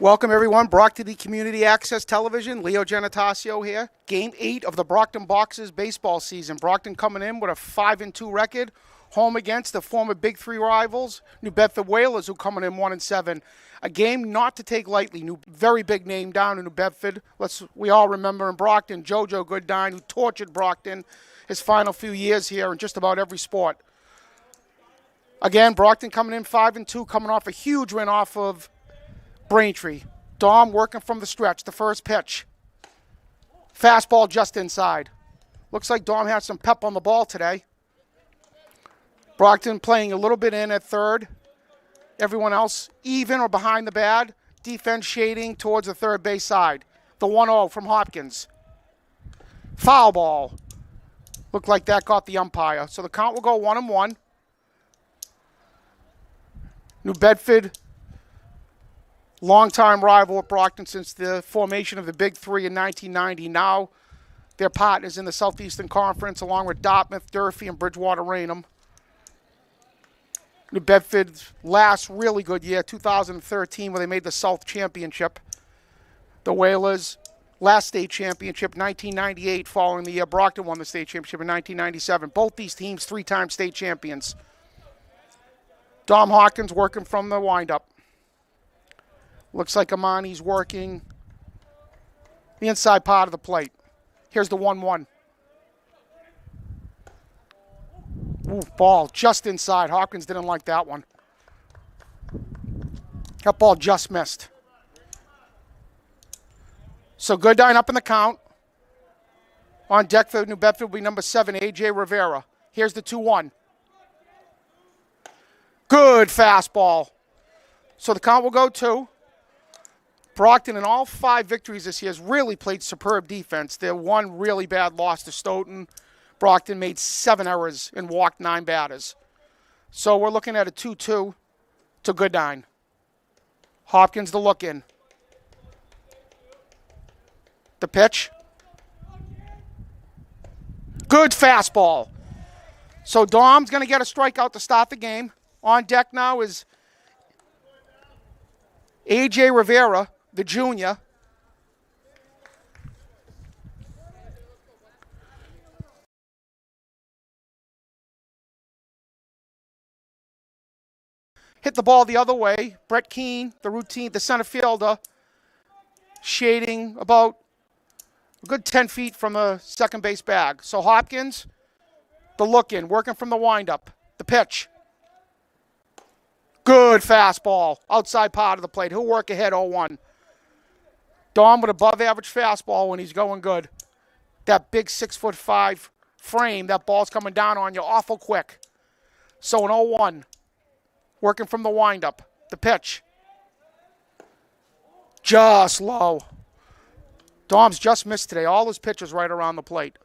Welcome, everyone. Brockton Community Access Television. Leo Genatasio here. Game 8 of the Brockton Boxers baseball season. Brockton coming in with a 5-2 record. Home against the former Big Three rivals, New Bedford Whalers, who coming in 1-7. A game not to take lightly. Very big name down in New Bedford. We all remember in Brockton, JoJo Goodine, who tortured Brockton his final few years here in just about every sport. Again, Brockton coming in 5-2, coming off a huge win off of Braintree. Dom working from the stretch, the first pitch. Fastball just inside. Looks like Dom has some pep on the ball today. Brockton playing a little bit in at third. Everyone else even or behind the bag. Defense shading towards the third base side. The 1-0 from Hopkins. Foul ball. Looked like that got the umpire. So the count will go 1-1. New Bedford, longtime rival at Brockton since the formation of the Big Three in 1990. Now they're partners in the Southeastern Conference along with Dartmouth, Durfee, and Bridgewater Raynham. New Bedford's last really good year, 2013, where they made the South Championship. The Whalers, last state championship, 1998, following the year Brockton won the state championship in 1997. Both these teams, three-time state champions. Dom Hawkins working from the windup. Looks like Amani's working the inside part of the plate. Here's the 1-1. Ooh, ball just inside. Hopkins didn't like that one. That ball just missed. So Goodine up in the count. On deck for New Bedford will be number 7, A.J. Rivera. Here's the 2-1. Good fastball. So the count will go 2. Brockton, in all 5 victories this year, has really played superb defense. Their one really bad loss to Stoughton. Brockton made 7 errors and walked 9 batters. So we're looking at a 2-2 to Goodine. Hopkins the look in. The pitch. Good fastball. So Dom's going to get a strikeout to start the game. On deck now is A.J. Rivera, the junior. Hit the ball the other way. Brett Keene, the center fielder, shading about a good 10 feet from the second base bag. So Hopkins, the look in, working from the windup. The pitch. Good fastball, outside part of the plate. He'll work ahead 0-1. Dom with above average fastball when he's going good. That big 6'5" frame, that ball's coming down on you awful quick. So an 0-1. Working from the windup. The pitch. Just low. Dom's just missed today. All his pitches right around the plate.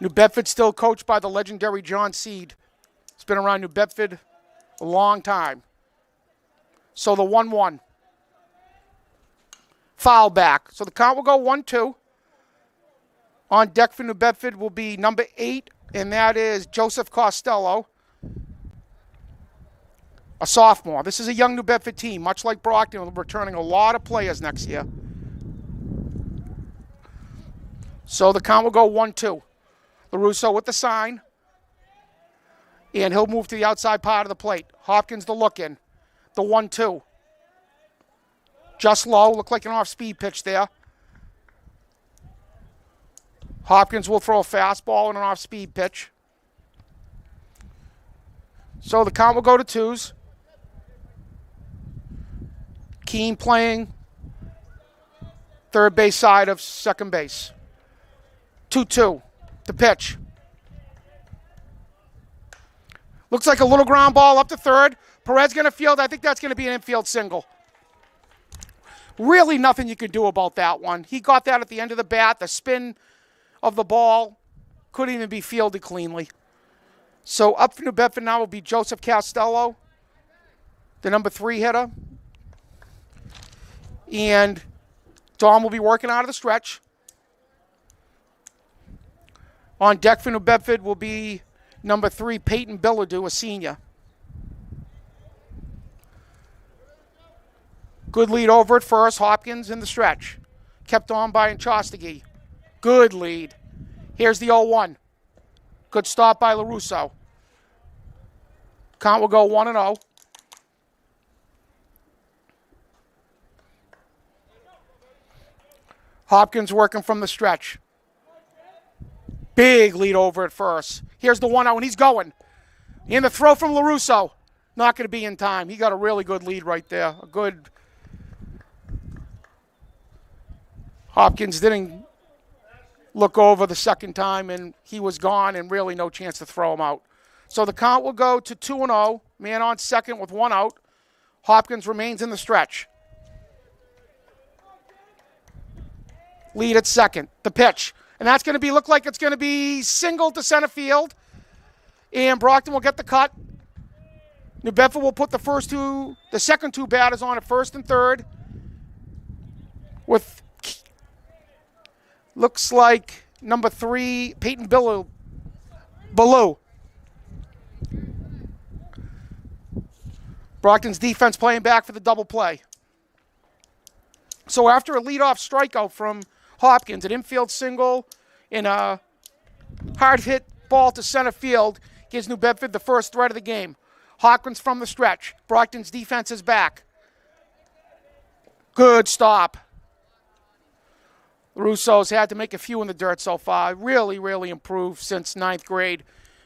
New Bedford still coached by the legendary John Seed. He's been around New Bedford a long time. So the 1-1. Foul back. So the count will go 1-2. On deck for New Bedford will be number 8. And that is Joseph Costello, a sophomore. This is a young New Bedford team, much like Brockton, returning a lot of players next year. So the count will go 1-2. LaRusso with the sign. And he'll move to the outside part of the plate. Hopkins the look in. The 1-2. Just low, looked like an off-speed pitch there. Hopkins will throw a fastball and an off-speed pitch. So the count will go to 2s. Keene playing third base side of second base. 2-2. The pitch. Looks like a little ground ball up to third. Perez going to field. I think that's going to be an infield single. Really nothing you can do about that one. He got that at the end of the bat. The spin of the ball couldn't even be fielded cleanly. So up for New Bedford now will be Joseph Costello, the number 3 hitter. And Dom will be working out of the stretch. On deck for New Bedford will be number 3, Peyton Billadou, a senior. Good lead over at first. Hopkins in the stretch. Kept on by Chostegui. Good lead. Here's the 0-1. Good stop by LaRusso. Count will go 1-0. Hopkins working from the stretch. Big lead over at first. Here's the 1-0, and he's going. In the throw from LaRusso. Not going to be in time. He got a really good lead right there. A good... Hopkins didn't look over the second time, and he was gone, and really no chance to throw him out. So the count will go to 2-0. Man on second with 1 out. Hopkins remains in the stretch. Lead at second. The pitch. And that's going to be, look like it's going to be single to center field. And Brockton will get the cut. New Bedford will put the second two batters on at first and third. With, looks like number 3, Peyton Ballou. Brockton's defense playing back for the double play. So after a leadoff strikeout from Hopkins, an infield single and a hard hit ball to center field gives New Bedford the first threat of the game. Hopkins from the stretch. Brockton's defense is back. Good stop. Russo's had to make a few in the dirt so far. Really, really improved since 9th grade.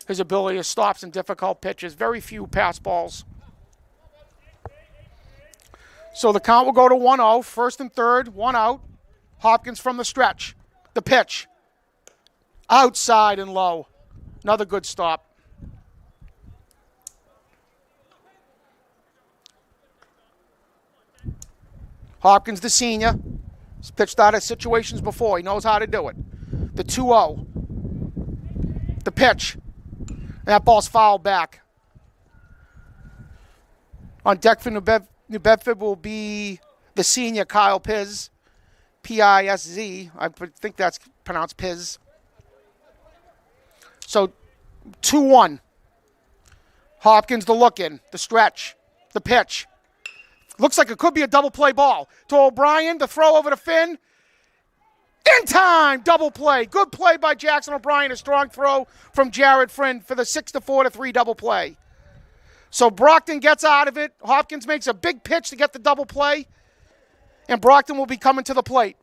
His ability to stop some difficult pitches. Very few pass balls. So the count will go to 1-0. First and third, 1 out. Hopkins from the stretch. The pitch. Outside and low. Another good stop. Hopkins, the senior. He's pitched out of situations before. He knows how to do it. The 2-0. The pitch. That ball's fouled back. On deck for New Bedford will be the senior, Kyle Piz. P-I-S-Z. I think that's pronounced Piz. So, 2-1. Hopkins the look-in. The stretch. The pitch. Looks like it could be a double play ball. To O'Brien, the throw over to Finn. In time! Double play. Good play by Jackson O'Brien. A strong throw from Jared Friend for the 6-4-3 double play. So Brockton gets out of it. Hopkins makes a big pitch to get the double play. And Brockton will be coming to the plate.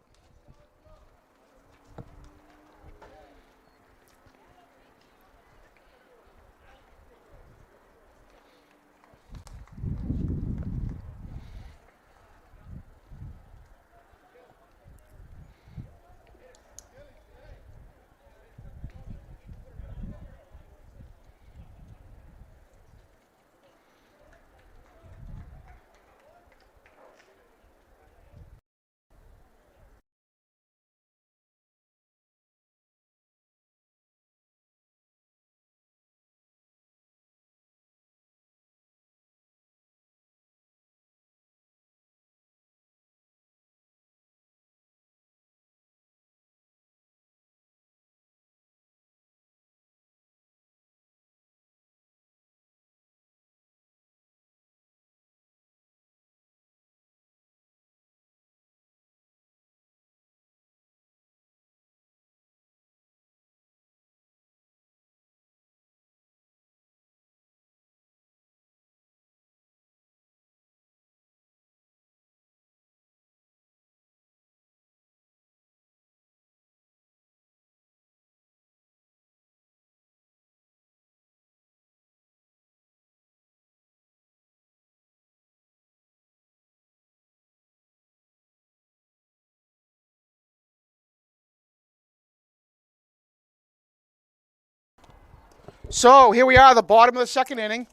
So here we are, the bottom of the second inning.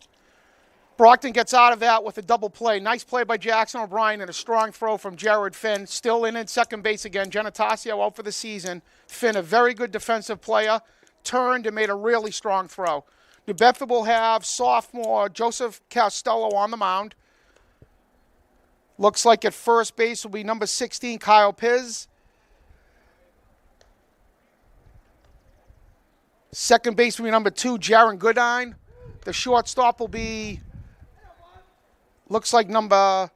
Brockton gets out of that with a double play. Nice play by Jackson O'Brien and a strong throw from Jared Finn. Still in at second base again. Genatasio out for the season. Finn, a very good defensive player, turned and made a really strong throw. New Bedford will have sophomore Joseph Costello on the mound. Looks like at first base will be number 16, Kyle Piz. Second base will be number 2, Jaron Goodine. The shortstop will be, looks like number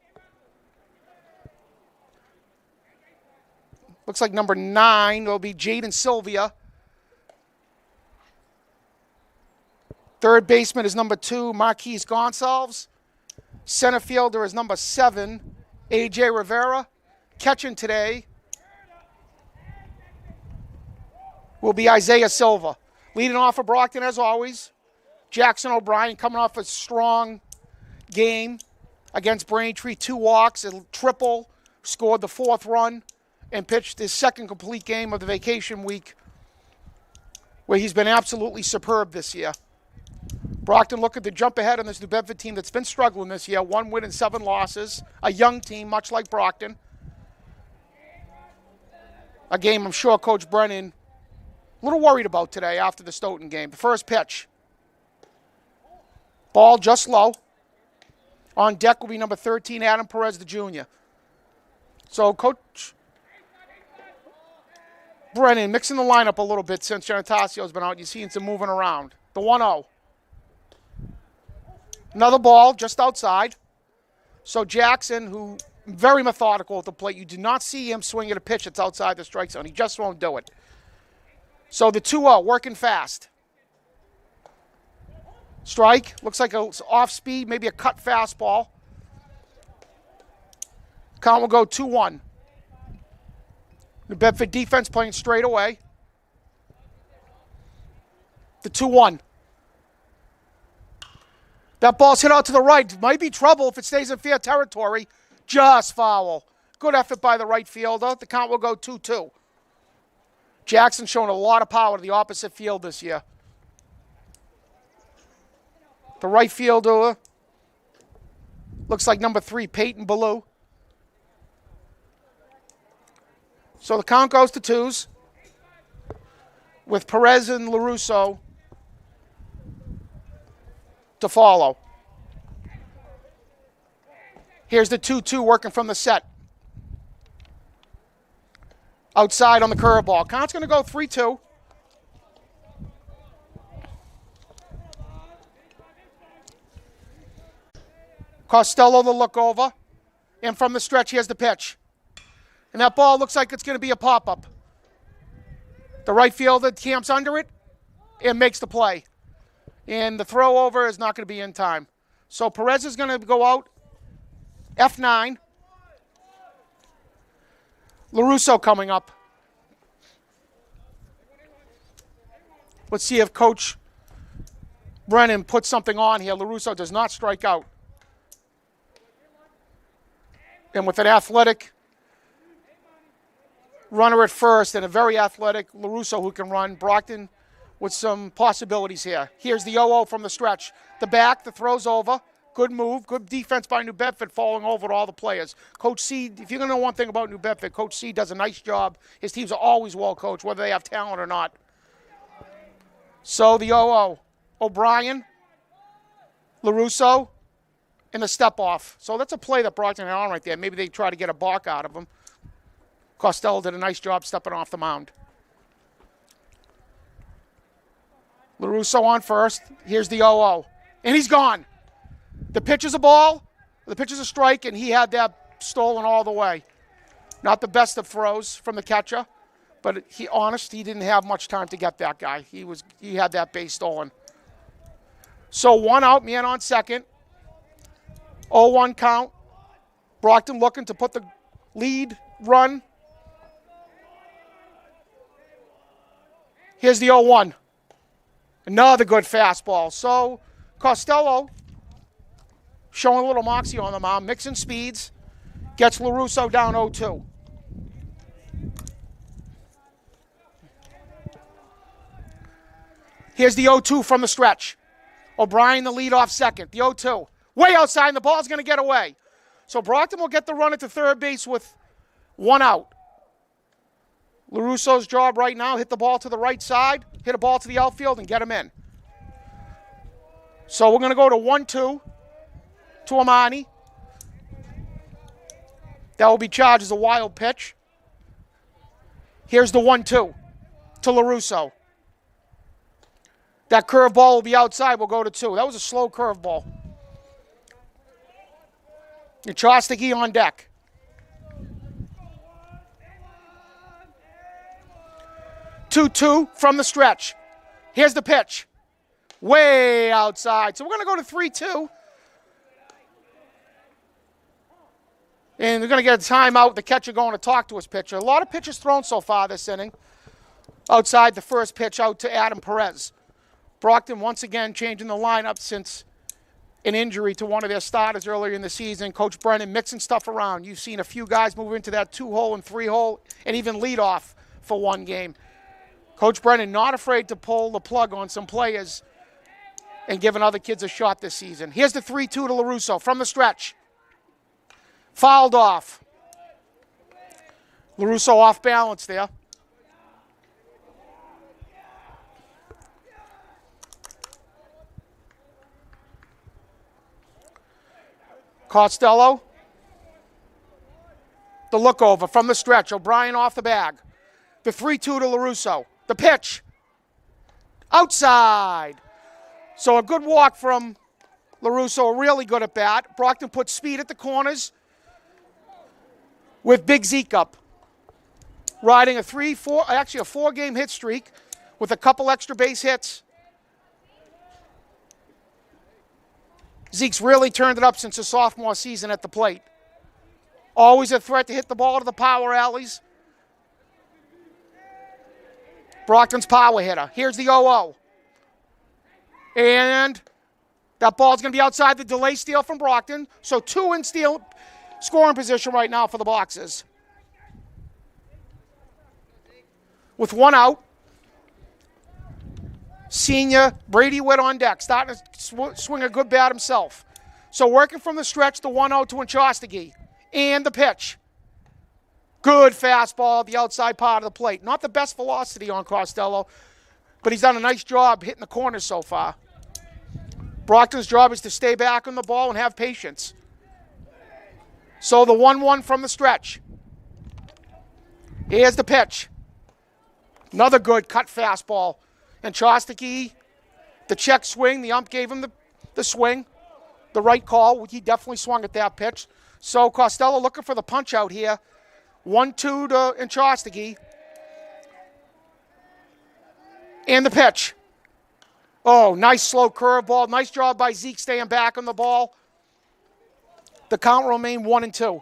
Looks like number 9 will be Jaden Sylvia. Third baseman is number 2, Marquise Gonsalves. Center fielder is number 7, A.J. Rivera. Catching today will be Isaiah Silva. Leading off for Brockton, as always, Jackson O'Brien coming off a strong game against Braintree. 2 walks, a triple, scored the 4th run, and pitched his second complete game of the vacation week, where he's been absolutely superb this year. Brockton looking to jump ahead on this New Bedford team that's been struggling this year. 1 win and 7 losses. A young team, much like Brockton. A game I'm sure Coach Brennan a little worried about today after the Stoughton game. The first pitch. Ball just low. On deck will be number 13, Adam Perez, the junior. So Coach Brennan mixing the lineup a little bit since Genetasio's been out. You're seeing some moving around. The 1-0. Another ball just outside. So Jackson, who very methodical at the plate, you do not see him swing at a pitch that's outside the strike zone. He just won't do it. So the 2-0, working fast. Strike, looks like it's off speed, maybe a cut fastball. Count will go 2-1. New Bedford defense playing straight away. The 2-1. That ball's hit out to the right. Might be trouble if it stays in fair territory. Just foul. Good effort by the right fielder. The count will go 2-2. Jackson showing a lot of power to the opposite field this year. The right fielder looks like number 3, Peyton Ballou. So the count goes to 2s with Perez and LaRusso to follow. Here's the 2-2 working from the set. Outside on the curveball. Count's going to go 3-2. Costello the look over. And from the stretch, here's the pitch. And that ball looks like it's going to be a pop-up. The right fielder camps under it and makes the play. And the throw over is not going to be in time. So Perez is going to go out. F9. LaRusso coming up. Let's see if Coach Brennan puts something on here. LaRusso does not strike out. And with an athletic runner at first and a very athletic LaRusso who can run, Brockton with some possibilities here. Here's the 0-0 from the stretch. The back, the throw's over. Good move, good defense by New Bedford, falling over to all the players. Coach C, if you're going to know one thing about New Bedford, Coach C does a nice job. His teams are always well coached, whether they have talent or not. So the 0-0. O'Brien, LaRusso, and the step off. So that's a play that Brockton had on right there. Maybe they try to get a balk out of him. Costello did a nice job stepping off the mound. LaRusso on first. Here's the 0-0. And he's gone. The pitch is a ball, the pitch is a strike, and he had that stolen all the way. Not the best of throws from the catcher, but he didn't have much time to get that guy. He had that base stolen. So 1 out, man on second. 0-1 count. Brockton looking to put the lead run. Here's the 0-1. Another good fastball. So Costello showing a little moxie on the mound, mixing speeds, gets LaRusso down 0-2. Here's the 0-2 from the stretch. O'Brien the lead off second. The 0-2. Way outside, and the ball's going to get away. So Brockton will get the run to third base with 1 out. LaRusso's job right now, hit the ball to the right side, hit a ball to the outfield, and get him in. So we're going to go to 1-2 to Amani. That will be charged as a wild pitch. Here's the 1-2 to LaRusso. That curveball will be outside. We'll go to 2. That was a slow curveball. And Chostachy on deck. 2-2 from the stretch. Here's the pitch. Way outside. So we're going to go to 3-2. And we're going to get a timeout. The catcher going to talk to his pitcher. A lot of pitches thrown so far this inning. Outside the first pitch out to Adam Perez. Brockton once again changing the lineup since an injury to one of their starters earlier in the season. Coach Brennan mixing stuff around. You've seen a few guys move into that 2-hole and 3-hole and even lead off for one game. Coach Brennan not afraid to pull the plug on some players and giving other kids a shot this season. Here's the 3-2 to LaRusso from the stretch. Fouled off. LaRusso off balance there. Costello. The look over from the stretch. O'Brien off the bag. The 3-2 to LaRusso. The pitch. Outside. So a good walk from LaRusso, really good at bat. Brockton puts speed at the corners with Big Zeke up. Riding a 4-game hit streak with a couple extra base hits. Zeke's really turned it up since his sophomore season at the plate. Always a threat to hit the ball to the power alleys. Brockton's power hitter. Here's the 0-0. And that ball's going to be outside the delay steal from Brockton. So 2 in steal scoring position right now for the Boxers. With 1 out, senior Brady Witt on deck, starting to swing a good bat himself. So working from the stretch, the 1-0 to Winchostigi. And the pitch. Good fastball at the outside part of the plate. Not the best velocity on Costello, but he's done a nice job hitting the corners so far. Brockton's job is to stay back on the ball and have patience. So the 1-1 from the stretch. Here's the pitch. Another good cut fastball. And Chostaki, the check swing, the ump gave him the swing, the right call. He definitely swung at that pitch. So Costello looking for the punch out here. 1-2 to Chostaki. And the pitch. Oh, nice slow curveball. Nice job by Zeke staying back on the ball. The count will remain 1-2.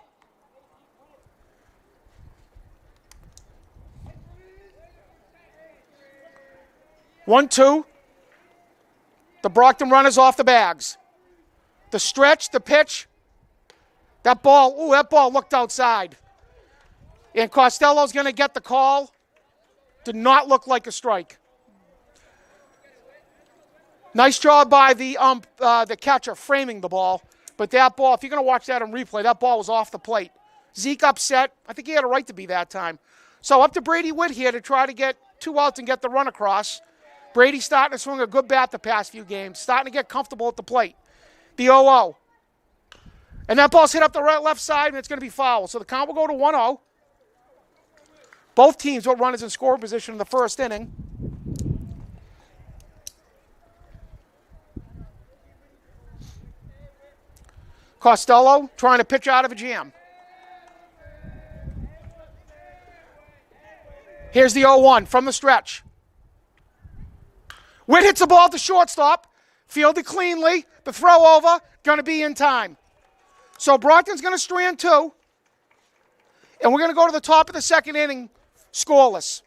The Brockton runners off the bags. The stretch, the pitch. That ball looked outside. And Costello's going to get the call. Did not look like a strike. Nice job by the catcher framing the ball. But that ball, if you're going to watch that on replay, that ball was off the plate. Zeke upset. I think he had a right to be that time. So up to Brady Witt here to try to get 2 outs and get the run across. Brady starting to swing a good bat the past few games. Starting to get comfortable at the plate. The 0-0. And that ball's hit up the left side, and it's going to be foul. So the count will go to 1-0. Both teams with runners in scoring position in the first inning. Costello trying to pitch out of a jam. Here's the 0-1 from the stretch. Witt hits the ball to shortstop. Fielded cleanly. The throw over, going to be in time. So Brockton's going to strand 2. And we're going to go to the top of the second inning scoreless.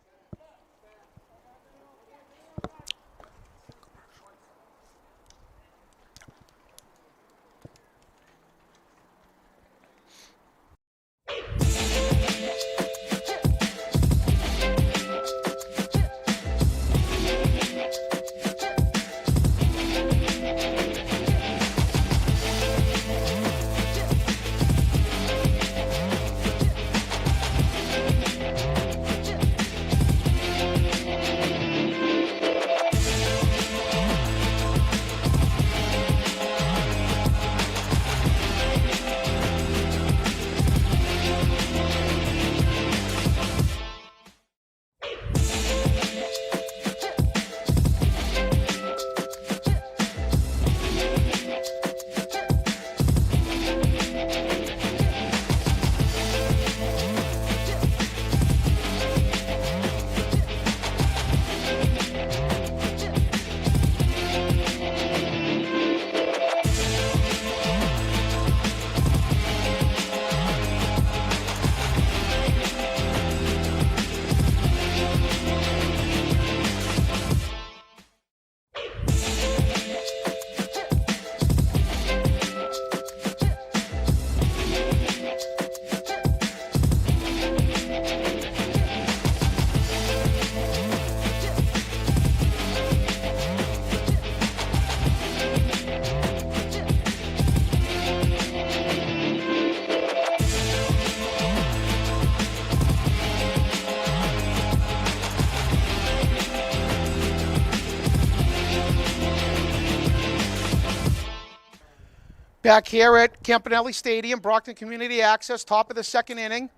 Back here at Campanelli Stadium, Brockton Community Access, top of the second inning.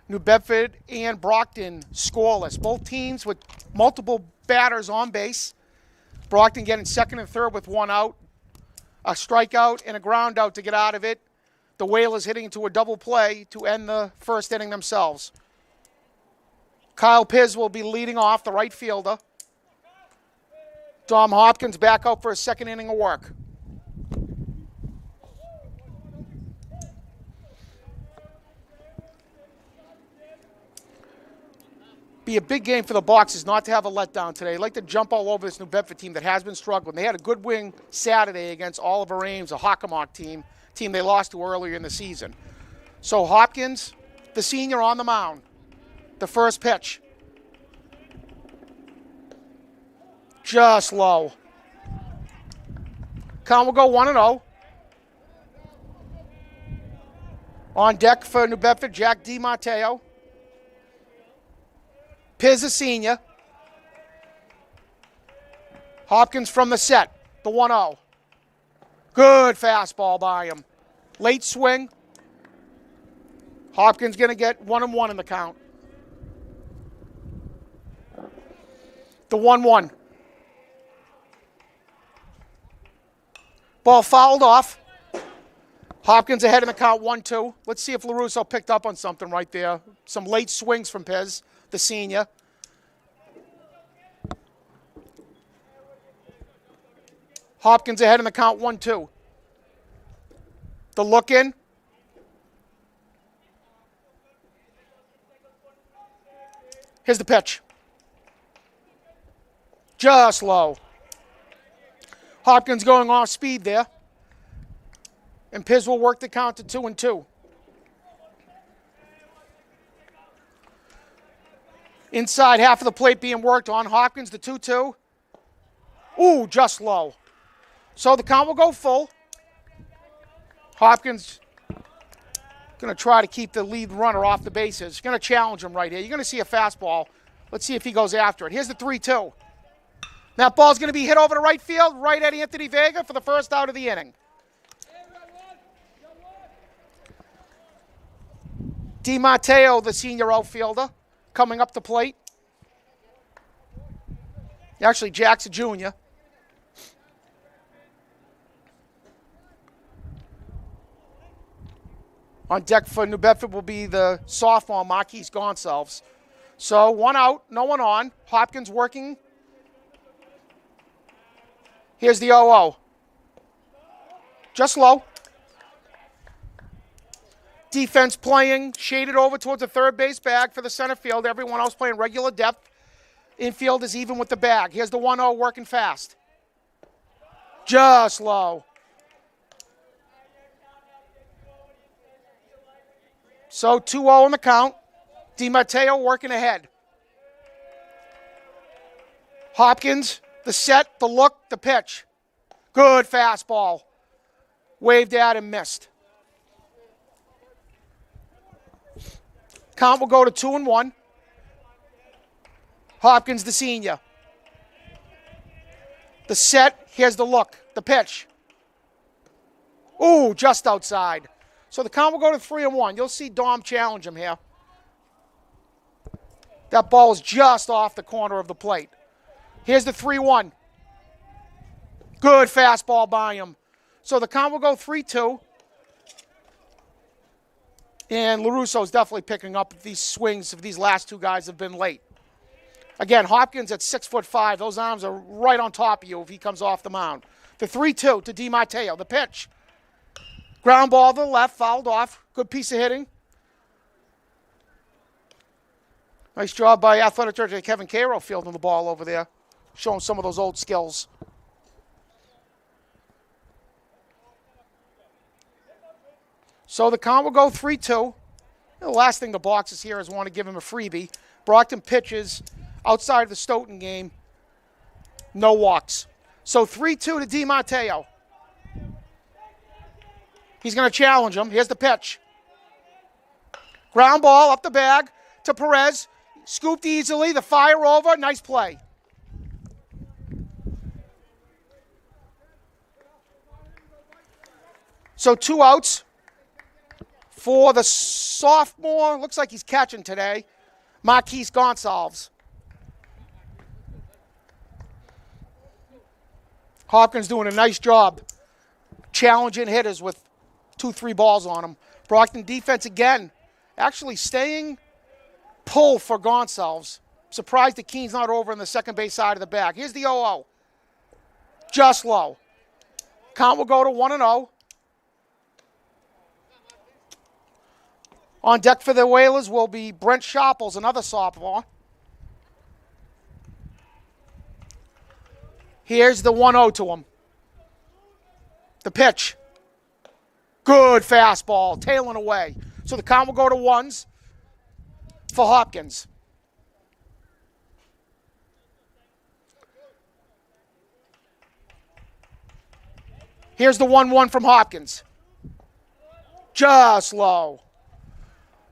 New Bedford and Brockton scoreless. Both teams with multiple batters on base. Brockton getting second and third with one out. A strikeout and a ground out to get out of it. The Whalers hitting into a double play to end the first inning themselves. Kyle Piz will be leading off, the right fielder. Dom Hopkins back out for a second inning of work. Be a big game for the Boxers not to have a letdown today. They'd like to jump all over this New Bedford team that has been struggling. They had a good win Saturday against Oliver Ames, a Hockomock team they lost to earlier in the season. So Hopkins, the senior, on the mound. The first pitch. Just low. Count will go 1-0. On deck for New Bedford, Jack DiMatteo. Piz, a senior. Hopkins from the set, the 1-0. Good fastball by him. Late swing. Hopkins going to get 1-1 in the count. The 1-1. Ball fouled off. Hopkins ahead in the count, 1-2. Let's see if LaRusso picked up on something right there. Some late swings from Piz, the senior. Hopkins ahead in the count, 1-2. The look in. Here's the pitch. Just low. Hopkins going off speed there. And Piz will work the count to 2-2. Inside half of the plate being worked on. Hopkins, the 2-2. Ooh, just low. So the count will go full. Hopkins going to try to keep the lead runner off the bases. Going to challenge him right here. You're going to see a fastball. Let's see if he goes after it. Here's the 3-2. That ball's going to be hit over to right field, right at Anthony Vega for the first out of the inning. DiMatteo, the senior outfielder, coming up the plate. Actually, Jack's a junior. On deck for New Bedford will be the sophomore Marquise Gonsalves. So 1 out, no one on. Hopkins working. Here's the 0-0. Just low. Defense playing, shaded over towards the third base bag for the center field. Everyone else playing regular depth. Infield is even with the bag. Here's the 1-0 working fast. Just low. So 2-0 in the count. DiMatteo working ahead. Hopkins, the set, the look, the pitch. Good fastball. Waved at and missed. Count will go to 2-1. Hopkins, the senior. The set, here's the look, the pitch. Ooh, just outside. So the count will go to 3-1. You'll see Dom challenge him here. That ball is just off the corner of the plate. Here's the 3-1. Good fastball by him. So the count will go 3-2. And LaRusso's definitely picking up these swings if these last two guys have been late. Again, Hopkins at 6'5". Those arms are right on top of you if he comes off the mound. The 3-2 to DiMatteo. The pitch. Ground ball to the left, fouled off. Good piece of hitting. Nice job by Athletic Director Kevin Cairo fielding the ball over there, showing some of those old skills. So the count will go 3-2. The last thing the Boxers here is want to give him a freebie. Brockton pitches outside the Stoughton game. No walks. So 3-2 to DiMatteo. He's going to challenge him. Here's the pitch. Ground ball up the bag to Perez. Scooped easily. The fire over. Nice play. So 2 outs for the sophomore. Looks like he's catching today. Marquise Gonsalves. Hopkins doing a nice job challenging hitters with 2-3 balls on him. Brockton defense again, actually staying pull for Gonsalves. Surprised that Keene's not over on the second base side of the bag. Here's the 0-0. Just low. Count will go to 1-0. On deck for the Whalers will be Brent Sharples, another sophomore. Here's the 1-0 to him. The pitch. Good fastball, tailing away. So the count will go to 1s for Hopkins. Here's the 1-1 from Hopkins. Just low.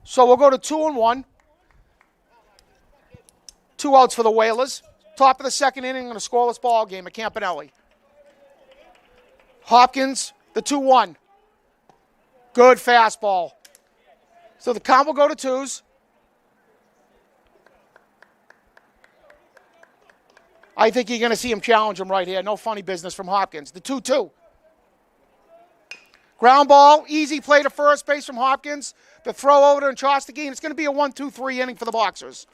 So we'll go to 2-1. 2 outs for the Whalers. Top of the second inning in a scoreless ball game at Campanelli. Hopkins, the 2-1. Good fastball. So the count will go to 2s. I think you're going to see him challenge him right here. No funny business from Hopkins. The 2-2. Ground ball, easy play to first base from Hopkins. The throw over to Chostagine. It's going to be a 1-2-3 inning for the Boxers.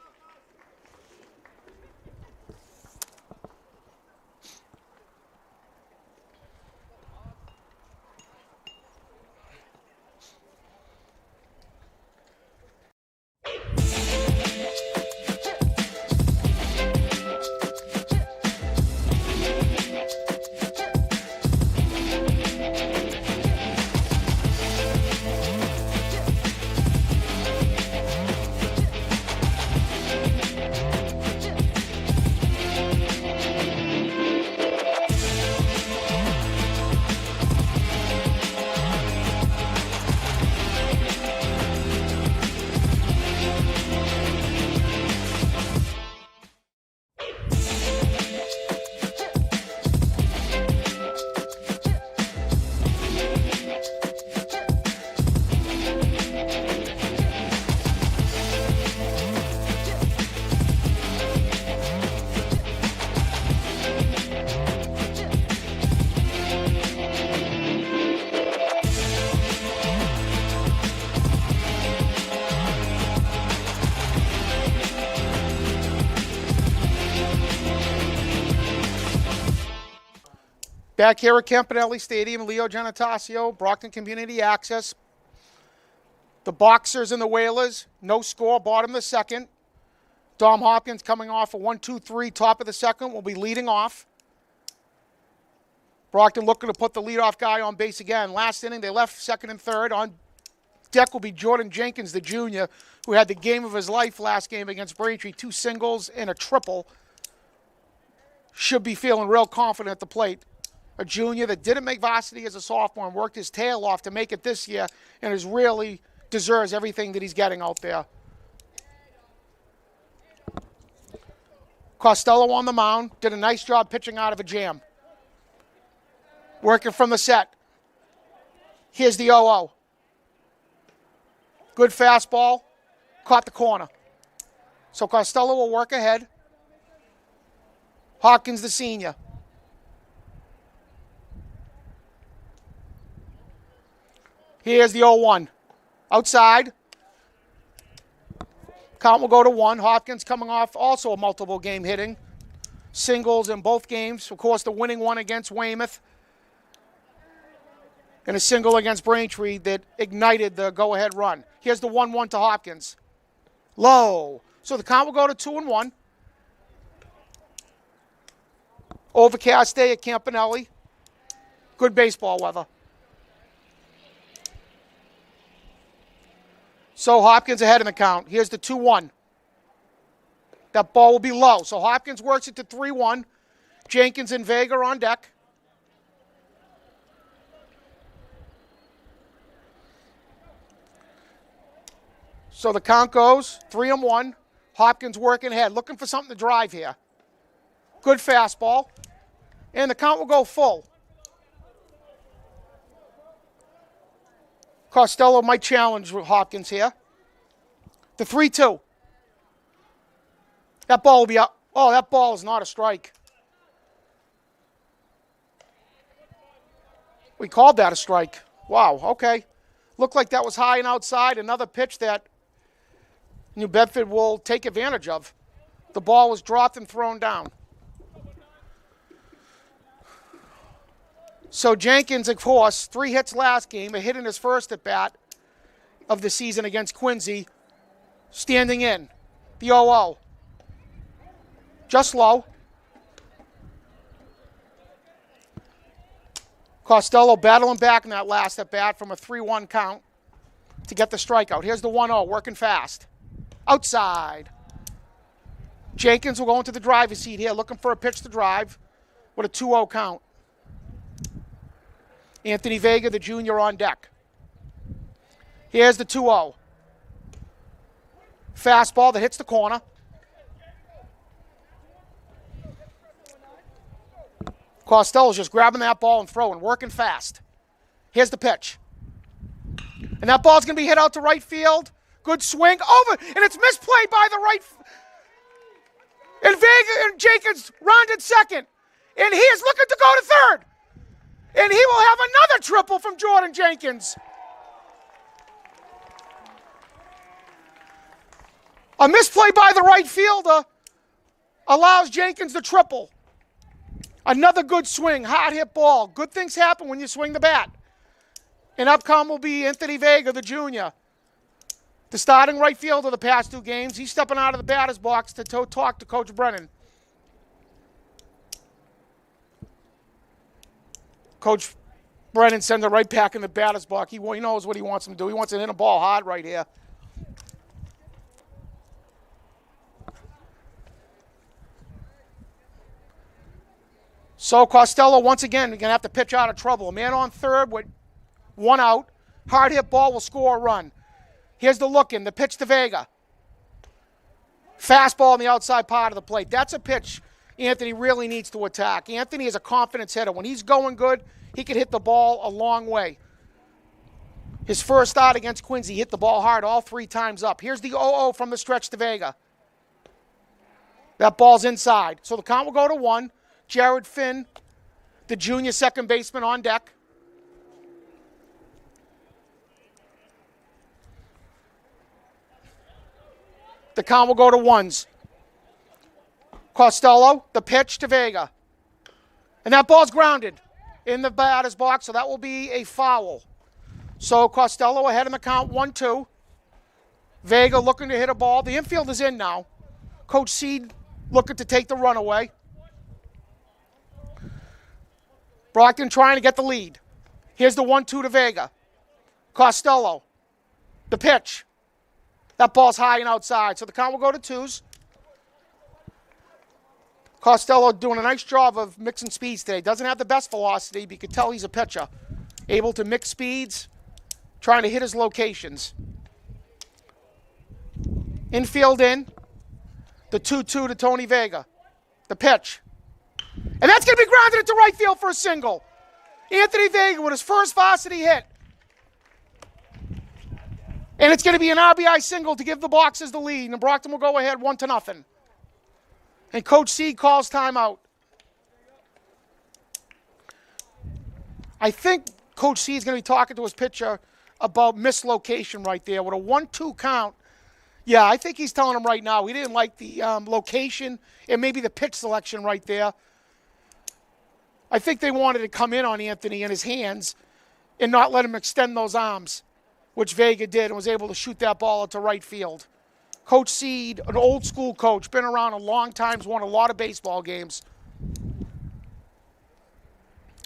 Back here at Campanelli Stadium, Leo Genatasio, Brockton Community Access. The Boxers and the Whalers, no score, bottom of the second. Dom Hopkins coming off a 1-2-3, top of the second, will be leading off. Brockton looking to put the leadoff guy on base again. Last inning, they left second and third. On deck will be Jordan Jenkins, the junior, who had the game of his life last game against Braintree. 2 singles and a triple. Should be feeling real confident at the plate. A junior that didn't make varsity as a sophomore and worked his tail off to make it this year and is really deserves everything that he's getting out there. Costello on the mound, did a nice job pitching out of a jam. Working from the set. Here's the 0-0. Good fastball, caught the corner. So Costello will work ahead. Hopkins, the senior. Here's the 0-1. Outside. Count will go to 1. Hopkins coming off also a multiple game hitting. Singles in both games. Of course, the winning one against Weymouth. And a single against Braintree that ignited the go-ahead run. Here's the 1-1 to Hopkins. Low. So the count will go to 2-1. Overcast day at Campanelli. Good baseball weather. So Hopkins ahead in the count. Here's the 2-1. That ball will be low. So Hopkins works it to 3-1. Jenkins and Vega on deck. So the count goes 3-1. Hopkins working ahead, looking for something to drive here. Good fastball. And the count will go full. Costello might challenge Hopkins here. The 3-2. That ball will be out. Oh, that ball is not a strike. We called that a strike. Wow, okay. Looked like that was high and outside. Another pitch that New Bedford will take advantage of. The ball was dropped and thrown down. So Jenkins, of course, 3 hits last game, a hit in his first at-bat of the season against Quincy, standing in. The 0-0. Just low. Costello battling back in that last at-bat from a 3-1 count to get the strikeout. Here's the 1-0, working fast. Outside. Jenkins will go into the driver's seat here, looking for a pitch to drive with a 2-0 count. Anthony Vega, the junior, on deck. Here's the 2-0. Fastball that hits the corner. Costello's just grabbing that ball and throwing, working fast. Here's the pitch. And that ball's going to be hit out to right field. Good swing. Over. And it's misplayed by the right. And Vega and Jenkins rounded second. And he is looking to go to third. And he will have another triple from Jordan Jenkins. A misplay by the right fielder allows Jenkins the triple. Another good swing, hard hit ball. Good things happen when you swing the bat. And upcoming will be Anthony Vega, the junior. The starting right fielder the past 2 games. He's stepping out of the batter's box to talk to Coach Brennan. Coach Brennan sends it right back in the batter's box. He knows what he wants him to do. He wants to hit a ball hard right here. So Costello, once again, going to have to pitch out of trouble. A man on third with 1 out. Hard hit ball will score a run. Here's the look in, the pitch to Vega. Fastball on the outside part of the plate. That's a pitch Anthony really needs to attack. Anthony is a confidence hitter. When he's going good, he can hit the ball a long way. His first start against Quincy, hit the ball hard all 3 times up. Here's the 0-0 from the stretch to Vega. That ball's inside. So the count will go to 1. Jared Finn, the junior second baseman, on deck. The count will go to 1s. Costello, the pitch to Vega. And that ball's grounded in the batter's box, so that will be a foul. So Costello ahead in the count, 1-2. Vega looking to hit a ball. The infield is in now. Coach Seed looking to take the run away. Brockton trying to get the lead. Here's the 1-2 to Vega. Costello. The pitch. That ball's high and outside, so the count will go to 2s. Costello doing a nice job of mixing speeds today. Doesn't have the best velocity, but you can tell he's a pitcher. Able to mix speeds, trying to hit his locations. Infield in. The 2-2 to Tony Vega. The pitch. And that's going to be grounded into right field for a single. Anthony Vega with his first varsity hit. And it's going to be an RBI single to give the Boxers the lead. And Brockton will go ahead 1-0. And Coach C calls timeout. I think Coach C is going to be talking to his pitcher about mislocation right there. With a 1-2 count, yeah, I think he's telling him right now he didn't like the location and maybe the pitch selection right there. I think they wanted to come in on Anthony in his hands and not let him extend those arms, which Vega did and was able to shoot that ball into right field. Coach Seed, an old school coach, been around a long time, won a lot of baseball games.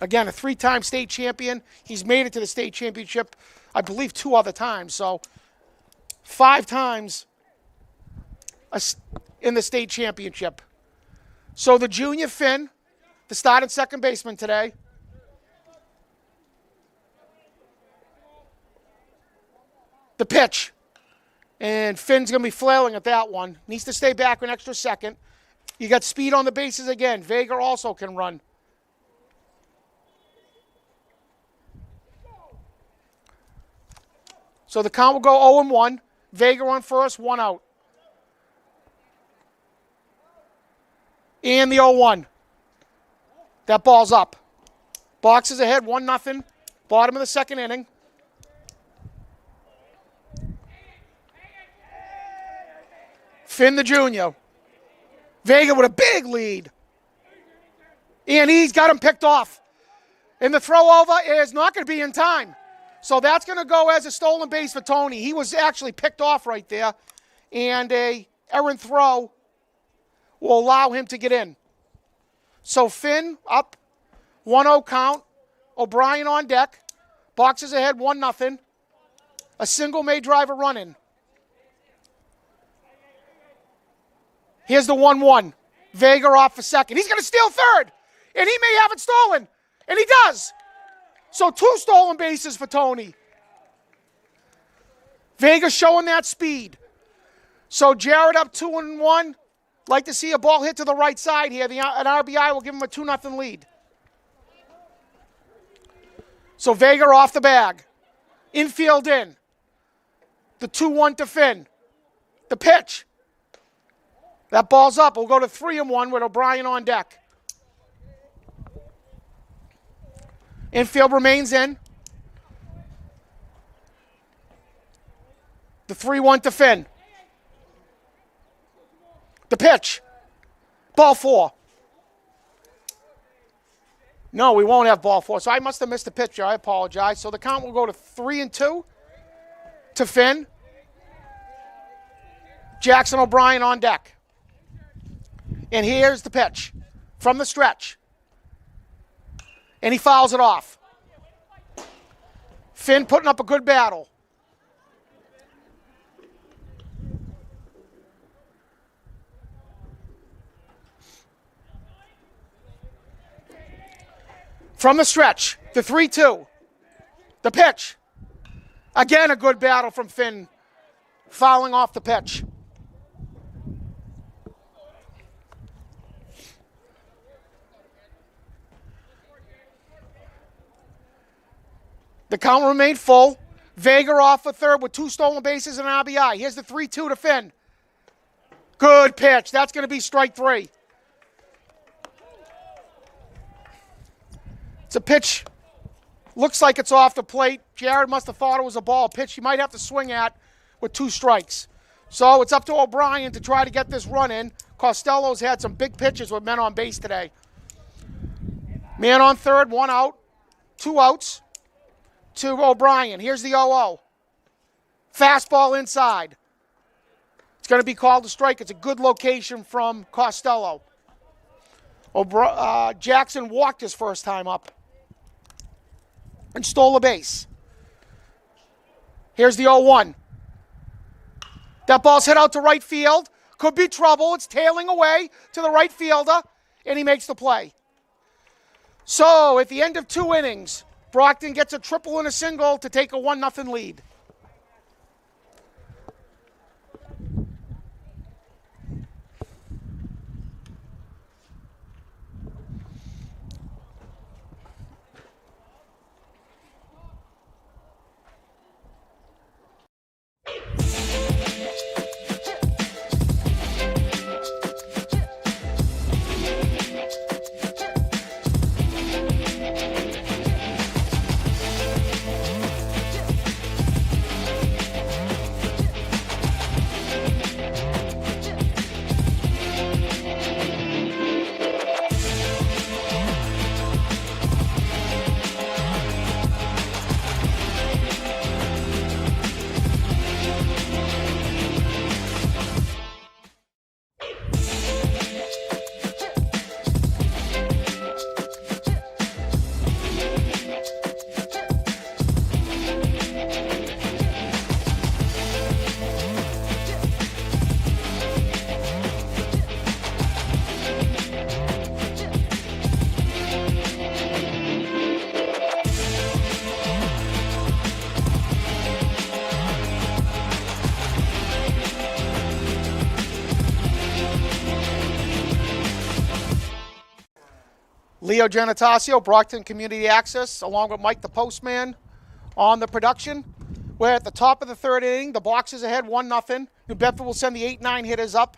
Again, a 3-time state champion. He's made it to the state championship, I believe, 2 other times. So 5 times in the state championship. So the junior Finn, the starting second baseman today. The pitch. And Finn's going to be flailing at that one. Needs to stay back an extra second. You got speed on the bases again. Vega also can run. So the count will go 0-1. Vega on first, 1 out. And the 0-1. That ball's up. Boxers ahead, 1-0. Bottom of the second inning. Finn the junior. Vega with a big lead. And he's got him picked off. And the throw over is not going to be in time. So that's going to go as a stolen base for Tony. He was actually picked off right there. And a errant throw will allow him to get in. So Finn up, 1-0 count. O'Brien on deck. Boxers ahead, 1-0. A single may drive a run in. Here's the 1-1. Vega off for second. He's going to steal third. And he may have it stolen. And he does. So 2 stolen bases for Tony. Vega showing that speed. So Jared up 2-1. Like to see a ball hit to the right side here. An RBI will give him a 2-0 lead. So Vega off the bag. Infield in. The 2-1 to Finn. The pitch. That ball's up. We'll go to 3-1 with O'Brien on deck. Infield remains in. The 3-1 to Finn. The pitch. Ball 4. No, we won't have ball 4. So I must have missed the pitch. I apologize. So the count will go to 3-2 to Finn. Jackson O'Brien on deck. And here's the pitch from the stretch. And he fouls it off. Finn putting up a good battle. From the stretch, the 3-2. The pitch. Again, a good battle from Finn, fouling off the pitch. The count remained full. Vega off for third with 2 stolen bases and an RBI. Here's the 3-2 to Finn. Good pitch. That's going to be strike 3. It's a pitch. Looks like it's off the plate. Jared must have thought it was a ball. A pitch he might have to swing at with 2 strikes. So it's up to O'Brien to try to get this run in. Costello's had some big pitches with men on base today. Man on third, 1 out. 2 outs to O'Brien. Here's the 0-0. Fastball inside. It's going to be called a strike. It's a good location from Costello. Jackson walked his first time up and stole a base. Here's the 0-1. That ball's hit out to right field. Could be trouble. It's tailing away to the right fielder, and he makes the play. So at the end of 2 innings, Brockton gets a triple and a single to take a 1-0 lead. Leo Genatasio, Brockton Community Access, along with Mike the Postman on the production. We're at the top of the third inning. The Boxers ahead 1-0. New Bedford will send the 8-9 hitters up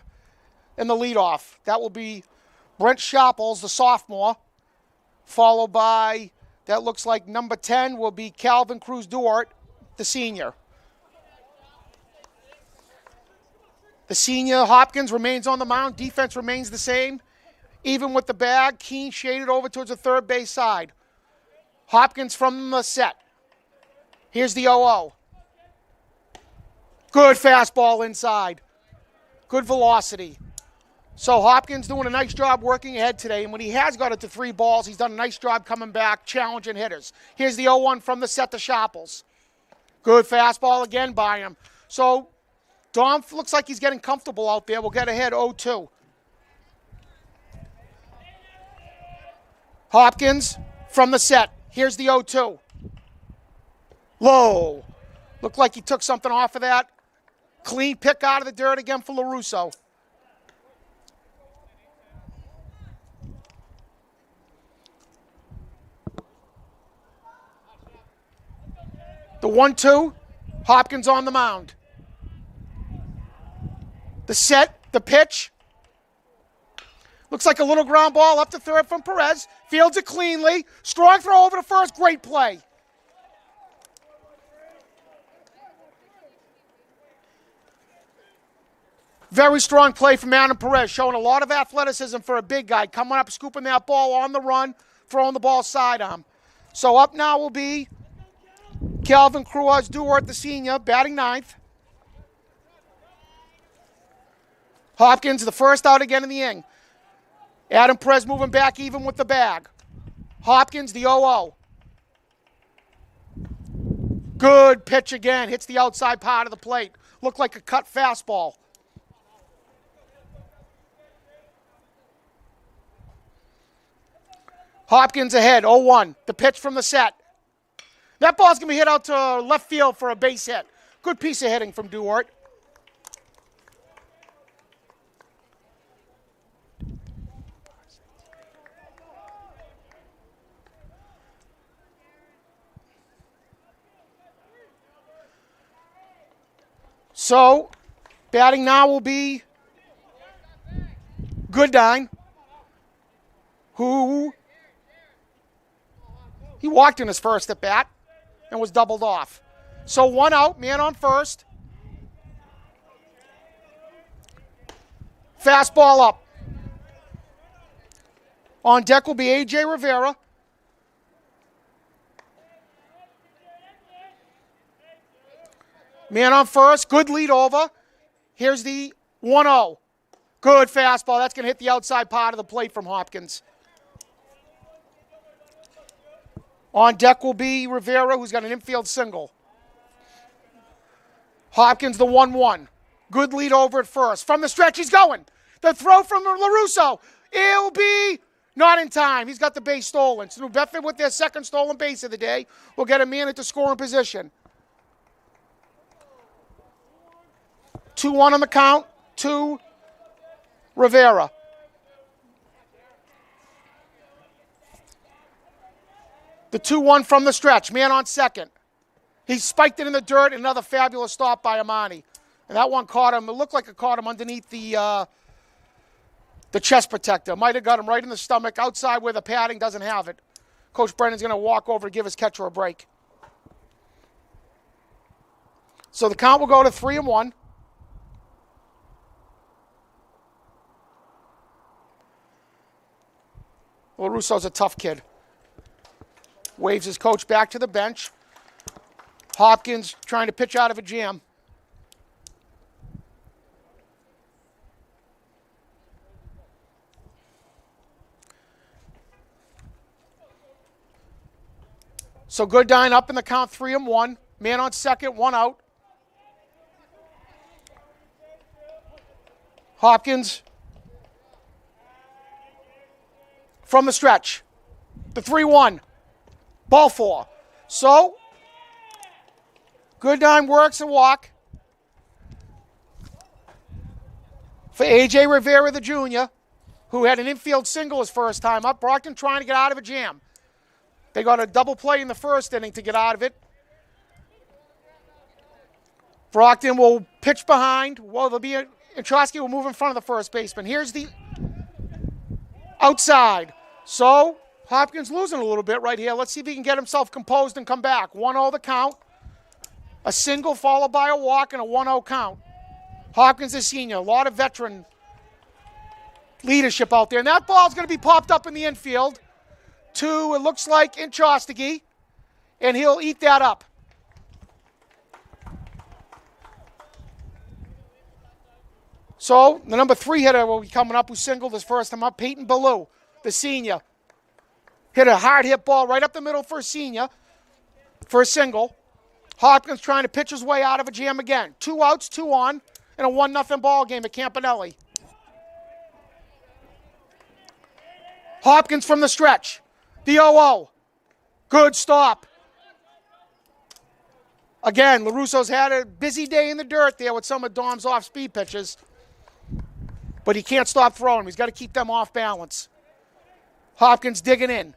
in the leadoff. That will be Brent Sharples, the sophomore, followed by, that looks like number 10 will be Calvin Cruz Duart, the senior. The senior, Hopkins, remains on the mound. Defense remains the same. Even with the bag, Keene shaded over towards the third base side. Hopkins from the set. Here's the 0-0. Good fastball inside. Good velocity. So Hopkins doing a nice job working ahead today, and when he has got it to 3 balls, he's done a nice job coming back, challenging hitters. Here's the 0-1 from the set to Sharples. Good fastball again by him. So Dom looks like he's getting comfortable out there. We'll get ahead 0-2. Hopkins from the set. Here's the 0-2. Low. Looked like he took something off of that. Clean pick out of the dirt again for LaRusso. The 1-2. Hopkins on the mound. The set, the pitch. Looks like a little ground ball up to third from Perez. Fields it cleanly. Strong throw over to first. Great play. Very strong play from Adam Perez, showing a lot of athleticism for a big guy. Coming up, scooping that ball on the run, throwing the ball sidearm. So up now will be Calvin Cruz Duart, the senior, batting ninth. Hopkins, the first out again in the inning. Adam Perez moving back even with the bag. Hopkins, the 0-0. Good pitch again. Hits the outside part of the plate. Looked like a cut fastball. Hopkins ahead, 0-1. The pitch from the set. That ball's going to be hit out to left field for a base hit. Good piece of hitting from Duart. So, batting now will be Goodine, who he walked in his first at bat and was doubled off. So 1 out, man on first. Fastball up. On deck will be A.J. Rivera. Man on first, good lead over. Here's the 1-0. Good fastball. That's going to hit the outside part of the plate from Hopkins. On deck will be Rivera, who's got an infield single. Hopkins, the 1-1. Good lead over at first. From the stretch, he's going. The throw from LaRusso. It'll be not in time. He's got the base stolen. So New Bedford, with their second stolen base of the day, will get a man into scoring position. 2-1 on the count to Rivera. The 2-1 from the stretch. Man on second. He spiked it in the dirt. Another fabulous stop by Amani. And that one caught him. It looked like it caught him underneath the chest protector. Might have got him right in the stomach, outside where the padding doesn't have it. Coach Brennan's going to walk over to give his catcher a break. So the count will go to 3-1. LaRusso's a tough kid. Waves his coach back to the bench. Hopkins trying to pitch out of a jam. So Goodine up in the count, 3-1. Man on second, 1 out. Hopkins from the stretch. The 3-1. Ball 4. So, Goodine works a walk for A.J. Rivera, the junior, who had an infield single his first time up. Brockton trying to get out of a jam. They got a double play in the first inning to get out of it. Brockton will pitch behind. Well, Introsky will move in front of the first baseman. Here's the outside. So Hopkins losing a little bit right here. Let's see if he can get himself composed and come back. 1-0 the count. A single followed by a walk and a 1-0 count. Hopkins is senior. A lot of veteran leadership out there. And that ball's going to be popped up in the infield to, it looks like, Introsky. And he'll eat that up. So the number 3 hitter will be coming up who singled his first time up, Peyton Ballou, the senior. Hit a hard hit ball right up the middle for a senior, for a single. Hopkins trying to pitch his way out of a jam again. 2 outs, 2 on, and a 1-0 ball game at Campanelli. Hopkins from the stretch. The 0-0. Good stop. Again, LaRusso's had a busy day in the dirt there with some of Dom's off-speed pitches. But he can't stop throwing. He's got to keep them off balance. Hopkins digging in.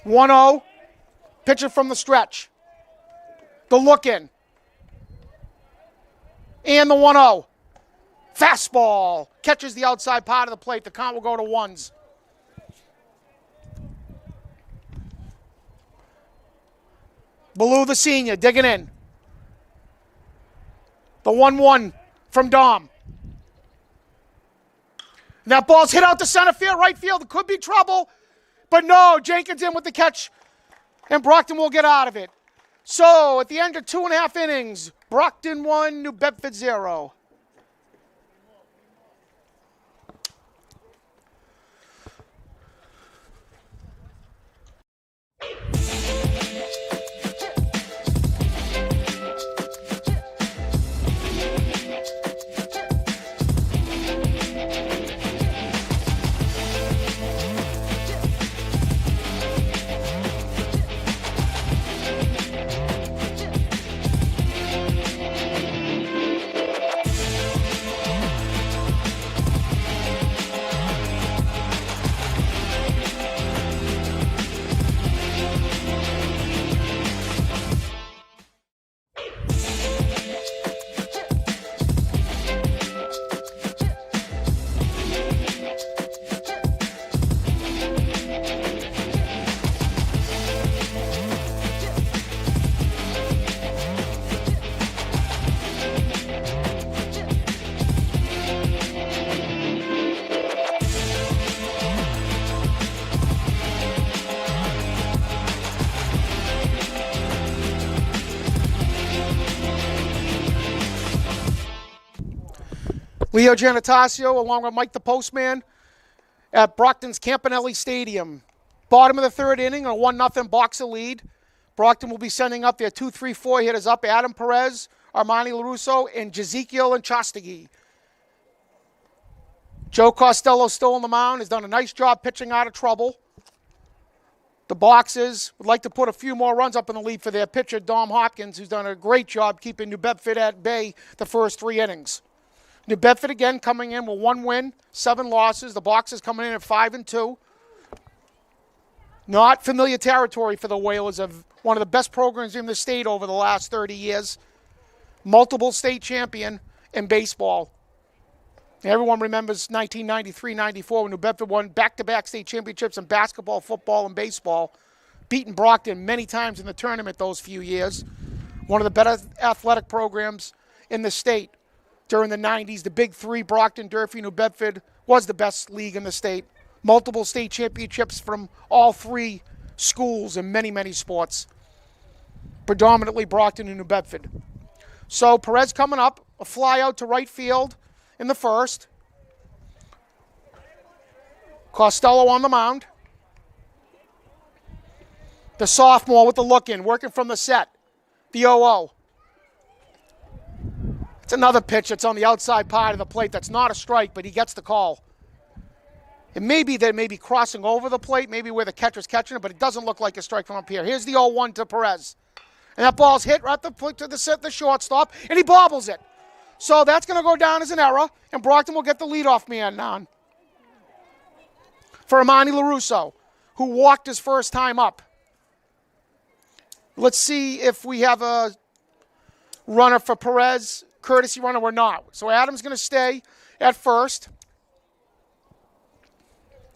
1-0. Pitcher from the stretch. The look in. And the 1-0. Fastball. Catches the outside part of the plate. The count will go to 1s. Ballou, the senior, digging in. The 1-1 from Dom. And that ball's hit out to center field, right field. It could be trouble, but no, Jenkins in with the catch, and Brockton will get out of it. So at the end of 2.5 innings, Brockton 1, New Bedford 0. Leo Giannatasio, along with Mike the Postman, at Brockton's Campanelli Stadium. Bottom of the 3rd inning, a 1-0 boxer lead. Brockton will be sending up their 2-3-4 hitters up. Adam Perez, Armani LaRusso, and Jezekiel Introsky. Joe Costello still on the mound, has done a nice job pitching out of trouble. The Boxers would like to put a few more runs up in the lead for their pitcher, Dom Hopkins, who's done a great job keeping New Bedford at bay the first 3 innings. New Bedford again coming in with 1 win, 7 losses. The Boxers coming in at 5-2. Not familiar territory for the Whalers, of one of the best programs in the state over the last 30 years. Multiple state champion in baseball. Everyone remembers 1993-94 when New Bedford won back-to-back state championships in basketball, football, and baseball. Beaten Brockton many times in the tournament those few years. One of the better athletic programs in the state. During the 90s, the Big Three, Brockton, Durfee, New Bedford, was the best league in the state. Multiple state championships from all 3 schools in many, many sports. Predominantly Brockton and New Bedford. So Perez coming up, a fly out to right field in the first. Costello on the mound. The sophomore with the look in, working from the set. The 0-0. It's another pitch that's on the outside part of the plate. That's not a strike, but he gets the call. It may be that it may be crossing over the plate, maybe where the catcher's catching it, but it doesn't look like a strike from up here. Here's the 0-1 to Perez. And that ball's hit right to the shortstop, and he bobbles it. So that's going to go down as an error, and Brockton will get the leadoff man on. For Armani LaRusso, who walked his first time up. Let's see if we have a runner for Perez, courtesy runner, we're not. So Adams going to stay at first.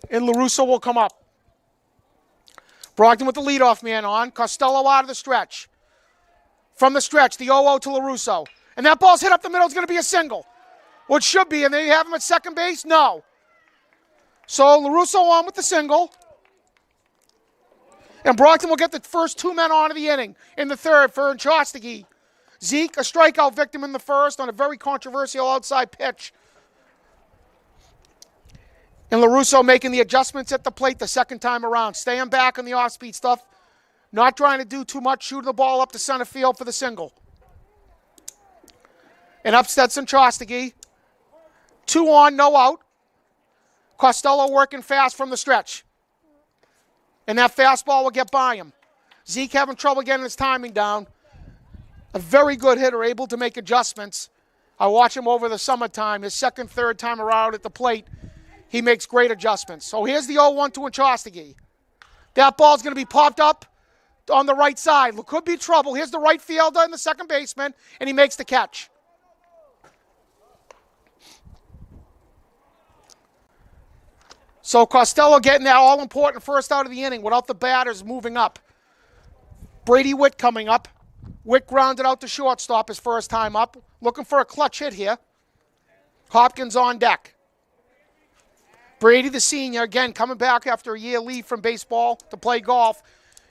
And LaRusso will come up. Brockton with the leadoff man on. Costello out of the stretch. From the stretch, the 0-0 to LaRusso. And that ball's hit up the middle. It's going to be a single. Well, it should be. And they have him at second base? No. So LaRusso on with the single. And Brockton will get the first 2 men on of the inning in the third for Chostagi. Zeke, a strikeout victim in the first on a very controversial outside pitch. And LaRusso making the adjustments at the plate the second time around. Staying back on the off-speed stuff. Not trying to do too much. Shooting the ball up to center field for the single. And up Stetson Chostagi. 2 on, no out. Costello working fast from the stretch. And that fastball will get by him. Zeke having trouble getting his timing down. A very good hitter, able to make adjustments. I watch him over the summertime. His second, third time around at the plate, he makes great adjustments. So here's the 0-1 to Chostagi. That ball's going to be popped up on the right side. Could be trouble. Here's the right fielder and the second baseman, and he makes the catch. So Costello getting that all-important first out of the inning without the batters moving up. Brady Witt coming up. Witt grounded out to shortstop his first time up. Looking for a clutch hit here. Hopkins on deck. Brady, the senior, again, coming back after a year leave from baseball to play golf.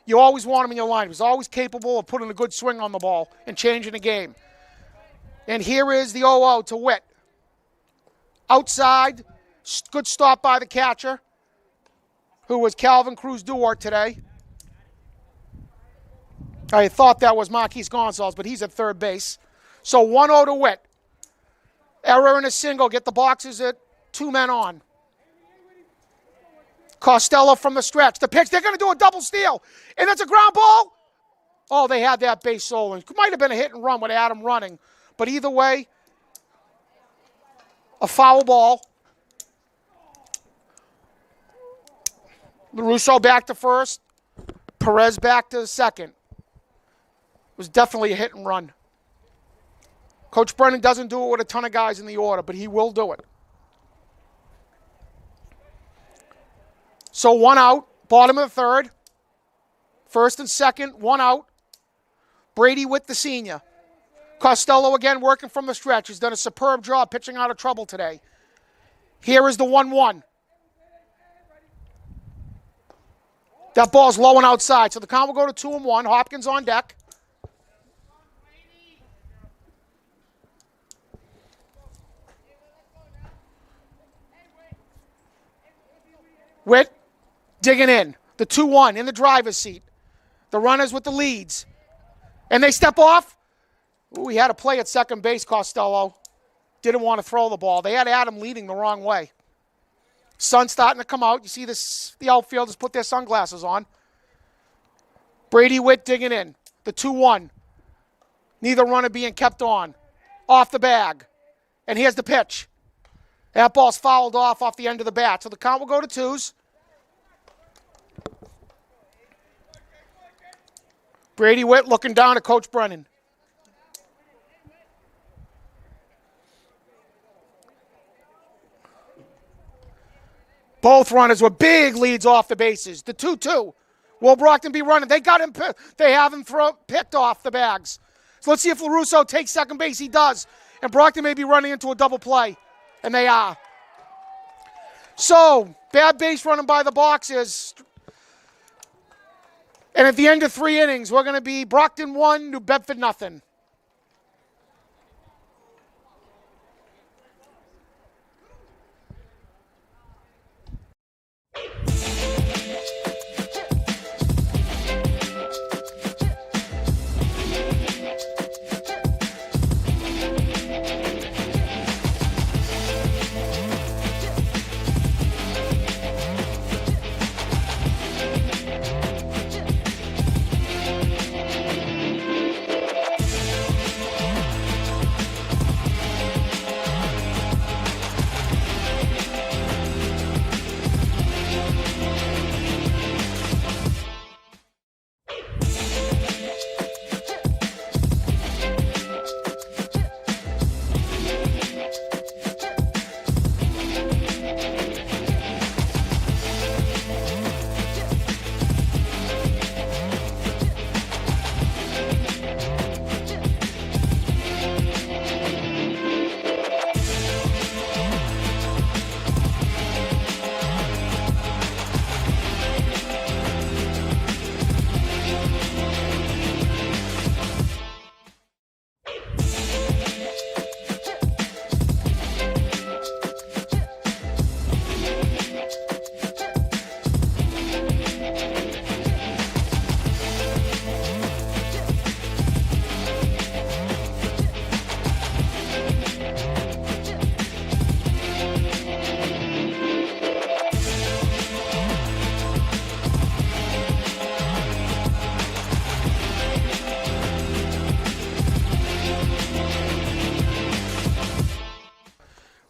You always want him in your line. He's always capable of putting a good swing on the ball and changing the game. And here is the 0-0 to Witt. Outside, good stop by the catcher, who was Calvin Cruz Duarte today. I thought that was Marquise Gonzalez, but he's at third base. So 1-0 to Witt. Error and a single. Get the boxes at 2 men on. Costello from the stretch. The pitch. They're going to do a double steal. And it's a ground ball. Oh, they had that base stolen. It might have been a hit and run with Adam running. But either way, a foul ball. LaRusso back to first. Perez back to second. It was definitely a hit and run. Coach Brennan doesn't do it with a ton of guys in the order, but he will do it. So 1 out, bottom of the third. First and second, 1 out. Brady with the senior. Costello again working from the stretch. He's done a superb job pitching out of trouble today. Here is the 1-1. That ball's low and outside, so the count will go to 2-1. Hopkins on deck. Witt digging in. The 2-1 in the driver's seat. The runners with the leads. And they step off. Ooh, he had a play at second base, Costello. Didn't want to throw the ball. They had Adam leading the wrong way. Sun's starting to come out. You see this, the outfielders put their sunglasses on. Brady Witt digging in. The 2-1. Neither runner being kept on. Off the bag. And here's the pitch. That ball's fouled off the end of the bat. So the count will go to 2s. Brady Witt looking down at Coach Brennan. Both runners with big leads off the bases. The 2-2. Will Brockton be running? They got him. They have him picked off the bags. So let's see if LaRusso takes second base. He does. And Brockton may be running into a double play. And they are. So, bad base running by the boxes. And at the end of 3 innings, we're going to be Brockton 1, New Bedford nothing.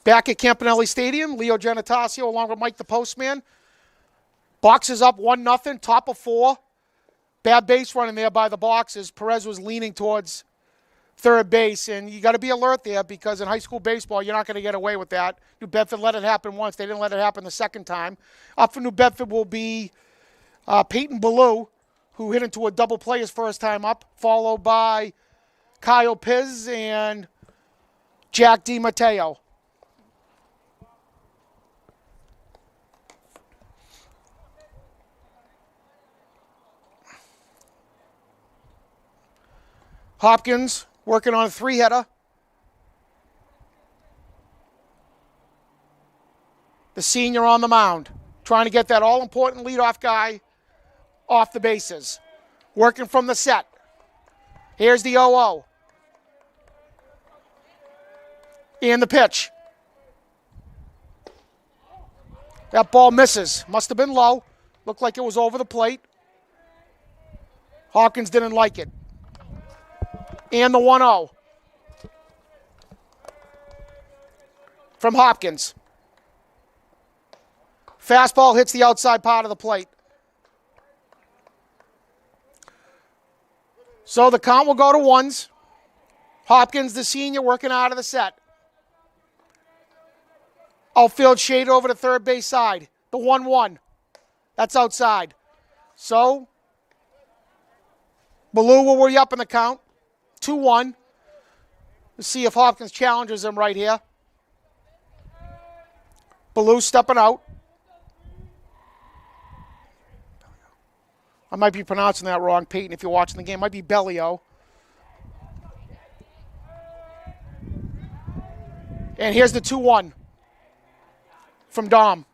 Back at Campanelli Stadium, Leo Genatasio along with Mike the Postman. Boxes up 1-0, top of 4. Bad base running there by the boxes. Perez was leaning towards third base, and you got to be alert there because in high school baseball, you're not going to get away with that. New Bedford let it happen once. They didn't let it happen the second time. Up for New Bedford will be Peyton Ballou, who hit into a double play his first time up, followed by Kyle Piz and Jack DiMatteo. Hopkins working on a 3-header. The senior on the mound, trying to get that all-important leadoff guy off the bases. Working from the set. Here's the 0-0. And the pitch. That ball misses. Must have been low. Looked like it was over the plate. Hopkins didn't like it. And the 1-0 from Hopkins. Fastball hits the outside part of the plate. So the count will go to 1s. Hopkins, the senior, working out of the set. Outfield shade over to third base side. The 1-1. That's outside. So Ballou will worry up in the count. 2-1. Let's see if Hopkins challenges him right here. Ballou stepping out. I might be pronouncing that wrong, Peyton, if you're watching the game. It might be Bellio. And here's the 2-1 from Dom.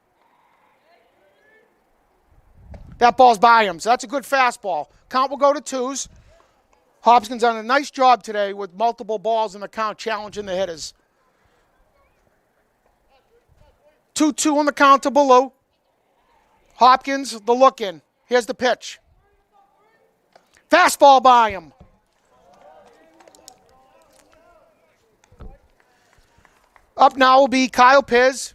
That ball's by him, so that's a good fastball. Count will go to 2s. Hopkins done a nice job today with multiple balls in the count, challenging the hitters. 2-2 on the count to Ballou. Hopkins, the look in. Here's the pitch. Fastball by him. Up now will be Kyle Piz.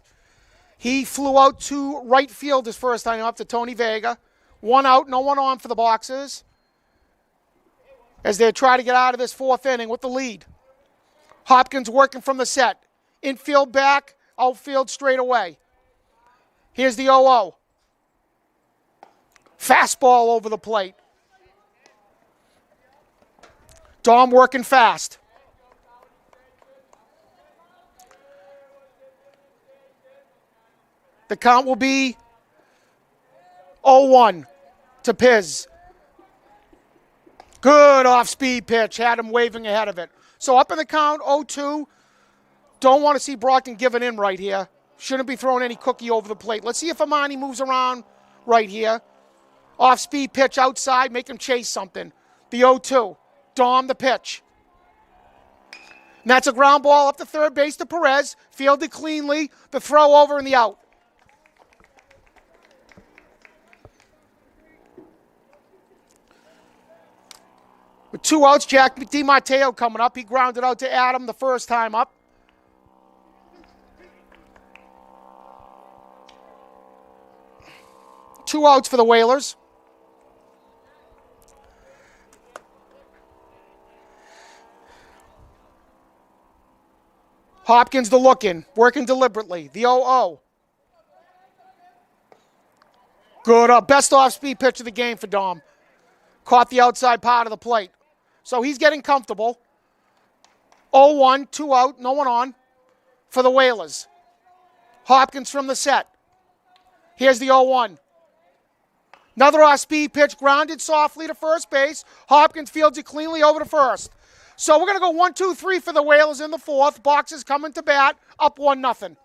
He flew out to right field his first time up to Tony Vega. 1 out, no one on for the Boxers, as they try to get out of this 4th inning with the lead. Hopkins working from the set. Infield back, outfield straight away. Here's the 0-0. Fastball over the plate. Dom working fast. The count will be 0-1 to Piz. Good off-speed pitch. Had him waving ahead of it. So up in the count, 0-2. Don't want to see Brockton giving in right here. Shouldn't be throwing any cookie over the plate. Let's see if Amani moves around right here. Off-speed pitch outside. Make him chase something. The 0-2. Dom the pitch. And that's a ground ball up to third base to Perez. Fielded cleanly. The throw over and the out. With 2 outs, Jack DiMatteo coming up. He grounded out to Adam the first time up. Two outs for the Whalers. Hopkins the look-in, working deliberately. The 0-0. Good, best off-speed pitch of the game for Dom. Caught the outside part of the plate. So he's getting comfortable. 0-1, 2 out, no one on for the Whalers. Hopkins from the set. Here's the 0-1. Another off-speed pitch, grounded softly to first base. Hopkins fields it cleanly over to first. So we're going to go 1, 2, 3 for the Whalers in the 4th. Boxers coming to bat, up 1-0.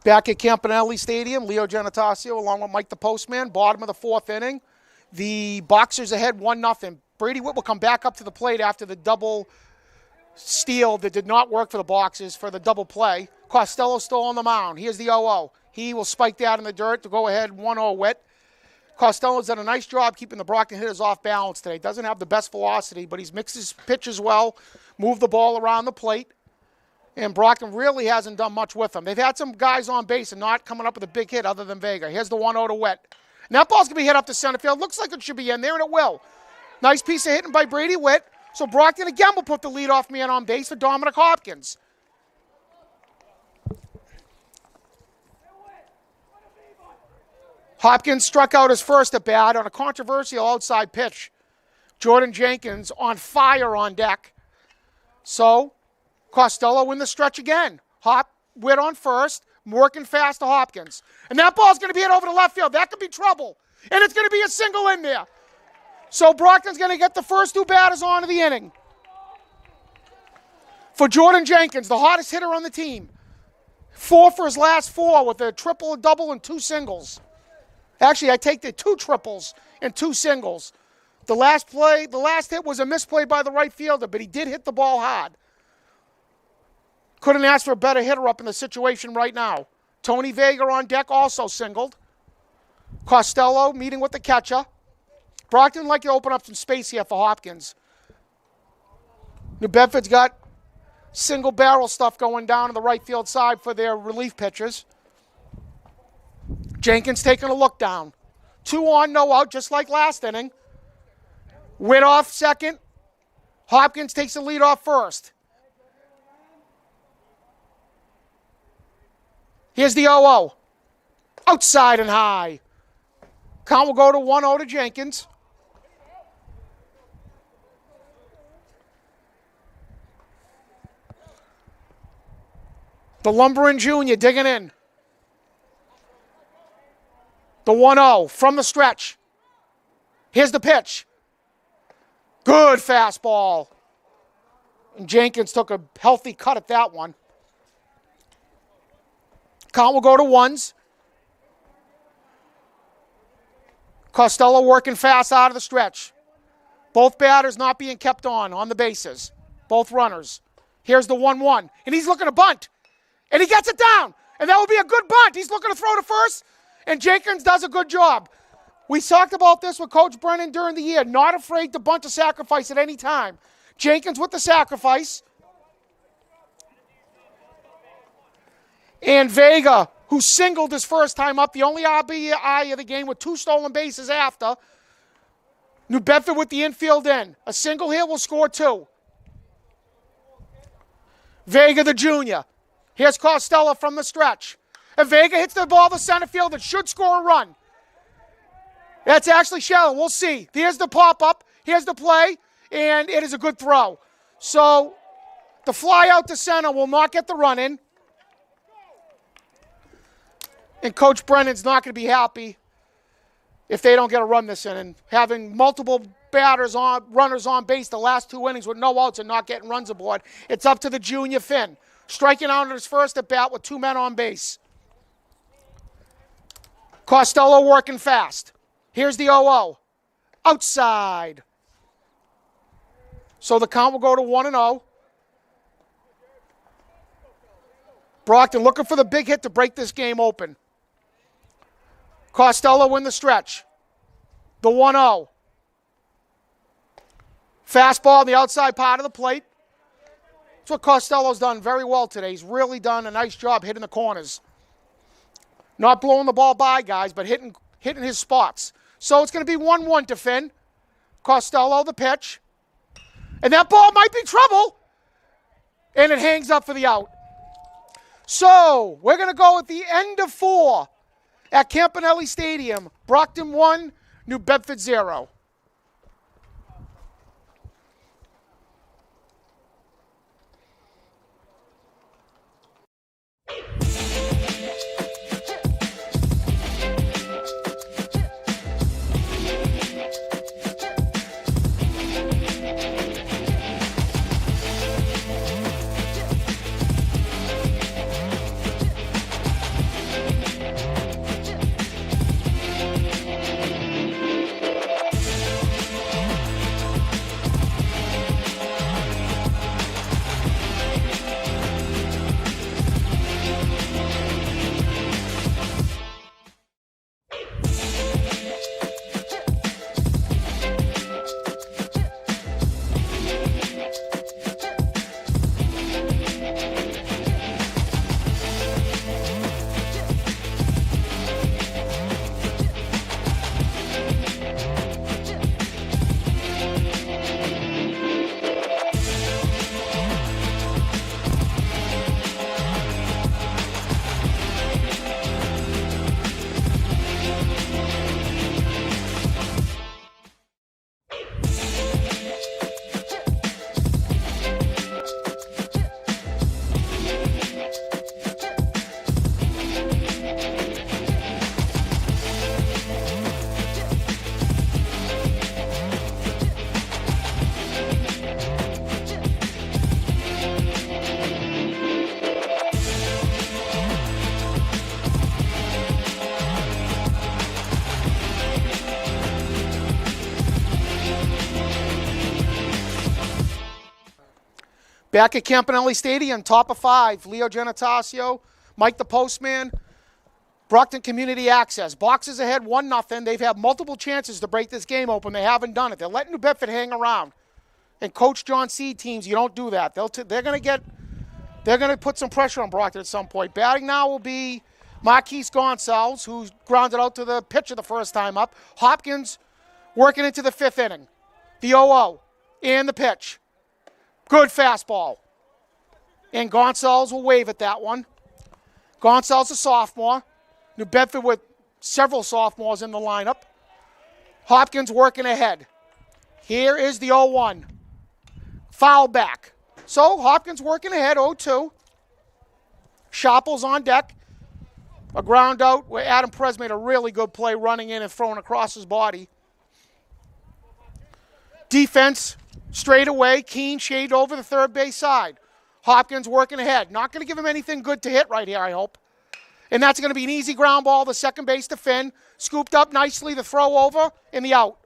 Back at Campanelli Stadium, Leo Genatasio along with Mike the Postman, bottom of the fourth inning. The Boxers ahead 1-0. Brady Witt will come back up to the plate after the double steal that did not work for the Boxers for the double play. Costello still on the mound. Here's the 0-0. He will spike that in the dirt to go ahead 1-0 Witt. Costello's done a nice job keeping the Brockton hitters off balance today. Doesn't have the best velocity, but he's mixed his pitches well, moved the ball around the plate. And Brockton really hasn't done much with them. They've had some guys on base and not coming up with a big hit other than Vega. Here's the 1-0 to Witt. And that ball's going to be hit up to center field. Looks like it should be in there, and it will. Nice piece of hitting by Brady Witt. So Brockton again will put the leadoff man on base for Dominic Hopkins. Hopkins struck out his first at bat on a controversial outside pitch. Jordan Jenkins on fire on deck. So Costello in the stretch again. Witt on first, working fast to Hopkins. And that ball's going to be hit over to left field. That could be trouble. And it's going to be a single in there. So Brockton's going to get the first two batters on to the inning. For Jordan Jenkins, the hottest hitter on the team. 4 for his last 4 with a triple, a double, and 2 singles. Actually, I take the 2 triples and 2 singles. The last hit was a misplay by the right fielder, but he did hit the ball hard. Couldn't ask for a better hitter up in the situation right now. Tony Vega on deck also singled. Costello meeting with the catcher. Brockton would like to open up some space here for Hopkins. New Bedford's got single barrel stuff going down on the right field side for their relief pitchers. Jenkins taking a look down. 2 on, no out, just like last inning. Witt off second. Hopkins takes the lead off first. Here's the 0-0. Outside and high. Count will go to 1-0 to Jenkins. The Lumberman Jr. digging in. The 1-0 from the stretch. Here's the pitch. Good fastball. And Jenkins took a healthy cut at that one. Count will go to 1s. Costello working fast out of the stretch. Both batters not being kept on the bases. Both runners. Here's the 1-1. And he's looking to bunt. And he gets it down. And that will be a good bunt. He's looking to throw to first. And Jenkins does a good job. We talked about this with Coach Brennan during the year. Not afraid to bunt a sacrifice at any time. Jenkins with the sacrifice. And Vega, who singled his first time up, the only RBI of the game with 2 stolen bases after. New Bedford with the infield in. A single here will score 2. Vega the junior. Here's Costello from the stretch. And Vega hits the ball to center field that should score a run. That's actually shallow. We'll see. Here's the pop-up. Here's the play. And it is a good throw. So the fly out to center will not get the run in. And Coach Brennan's not going to be happy if they don't get a run this inning. Having multiple runners on base the last 2 innings with no outs and not getting runs aboard. It's up to the junior Finn. Striking out on his first at bat with 2 men on base. Costello working fast. Here's the 0-0. Outside. So the count will go to 1-0. Brockton looking for the big hit to break this game open. Costello in the stretch. The 1-0. Fastball on the outside part of the plate. That's what Costello's done very well today. He's really done a nice job hitting the corners. Not blowing the ball by, guys, but hitting his spots. So it's going to be 1-1 to Finn. Costello, the pitch. And that ball might be trouble. And it hangs up for the out. So we're going to go at the end of 4 at Campanelli Stadium. Brockton 1, New Bedford 0. Back at Campanelli Stadium, top of 5. Leo Genatasio, Mike the Postman, Brockton Community Access. Boxes ahead 1-0. They've had multiple chances to break this game open. They haven't done it. They're letting New Bedford hang around. And Coach John Seed teams, you don't do that. They're going to put some pressure on Brockton at some point. Batting now will be Marquise Gonçalves, who's grounded out to the pitcher the first time up. Hopkins working into the 5th inning. The 0-0 and the pitch. Good fastball. And Gonçalves will wave at that one. Gonçalves a sophomore. New Bedford with several sophomores in the lineup. Hopkins working ahead. Here is the 0-1. Foul back. So Hopkins working ahead, 0-2. Sharples on deck. A ground out where Adam Perez made a really good play running in and throwing across his body. Defense straight away. Keene shade over the third base side. Hopkins working ahead. Not going to give him anything good to hit right here, I hope. And that's going to be an easy ground ball to second base to Finn. Scooped up nicely, the throw over, and the out.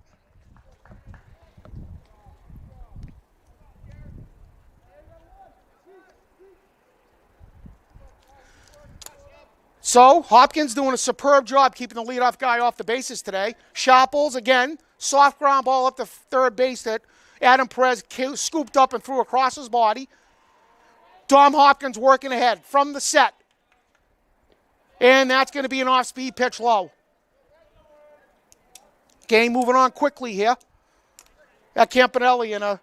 So, Hopkins doing a superb job keeping the leadoff guy off the bases today. Sharples, again, soft ground ball up to third base that Adam Perez scooped up and threw across his body. Dom Hopkins working ahead from the set. And that's going to be an off-speed pitch low. Game moving on quickly here at Campanelli in a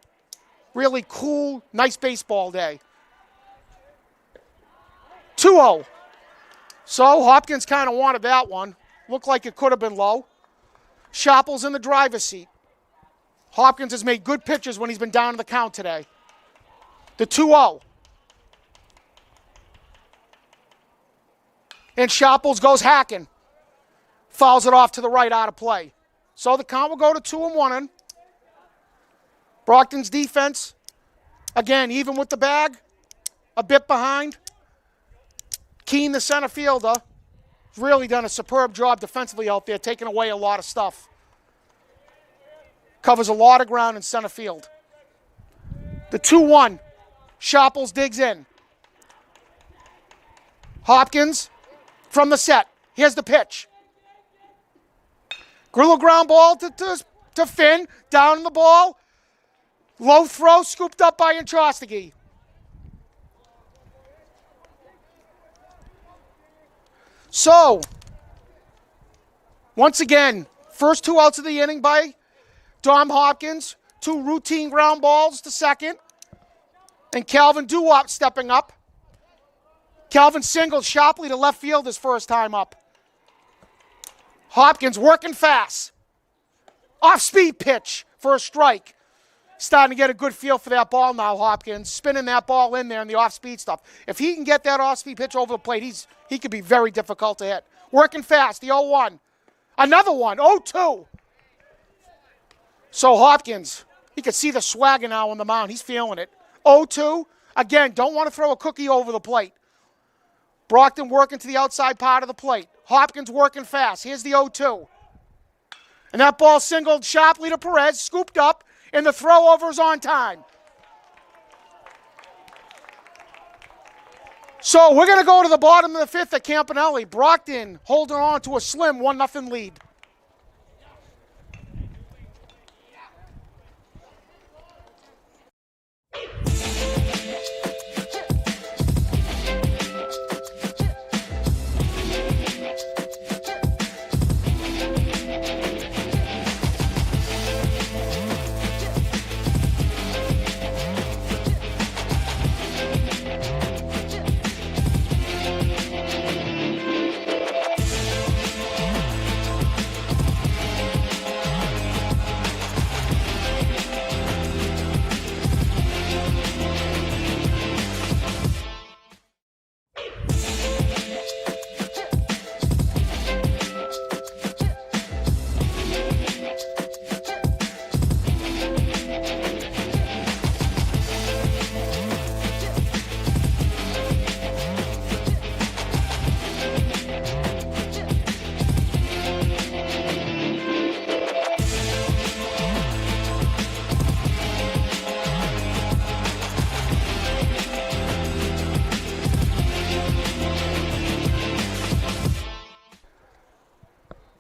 really cool, nice baseball day. 2-0. So Hopkins kind of wanted that one. Looked like it could have been low. Sharples in the driver's seat. Hopkins has made good pitches when he's been down in the count today. The 2-0. And Sharples goes hacking. Fouls it off to the right out of play. So the count will go to 2-1. Brockton's defense, again, even with the bag, a bit behind. Keene, the center fielder, really done a superb job defensively out there, taking away a lot of stuff. Covers a lot of ground in center field. The 2-1. Sharples digs in. Hopkins from the set. Here's the pitch. Grillo ground ball to Finn. Down in the ball. Low throw, scooped up by Introstegui. So, once again, first 2 outs of the inning by Dom Hopkins. 2 routine ground balls to second. And Calvin Duwop stepping up. Calvin singled sharply to left field his first time up. Hopkins working fast. Off-speed pitch for a strike. Starting to get a good feel for that ball now, Hopkins. Spinning that ball in there in the off-speed stuff. If he can get that off-speed pitch over the plate, he could be very difficult to hit. Working fast, the 0-1. Another one, 0-2. So Hopkins, he can see the swagger now on the mound. He's feeling it. 0-2. Again, don't want to throw a cookie over the plate. Brockton working to the outside part of the plate. Hopkins working fast. Here's the 0-2. And that ball singled sharply to Perez, scooped up, and the throw over is on time. So we're going to go to the bottom of the 5th at Campanelli. Brockton holding on to a slim 1-0 lead.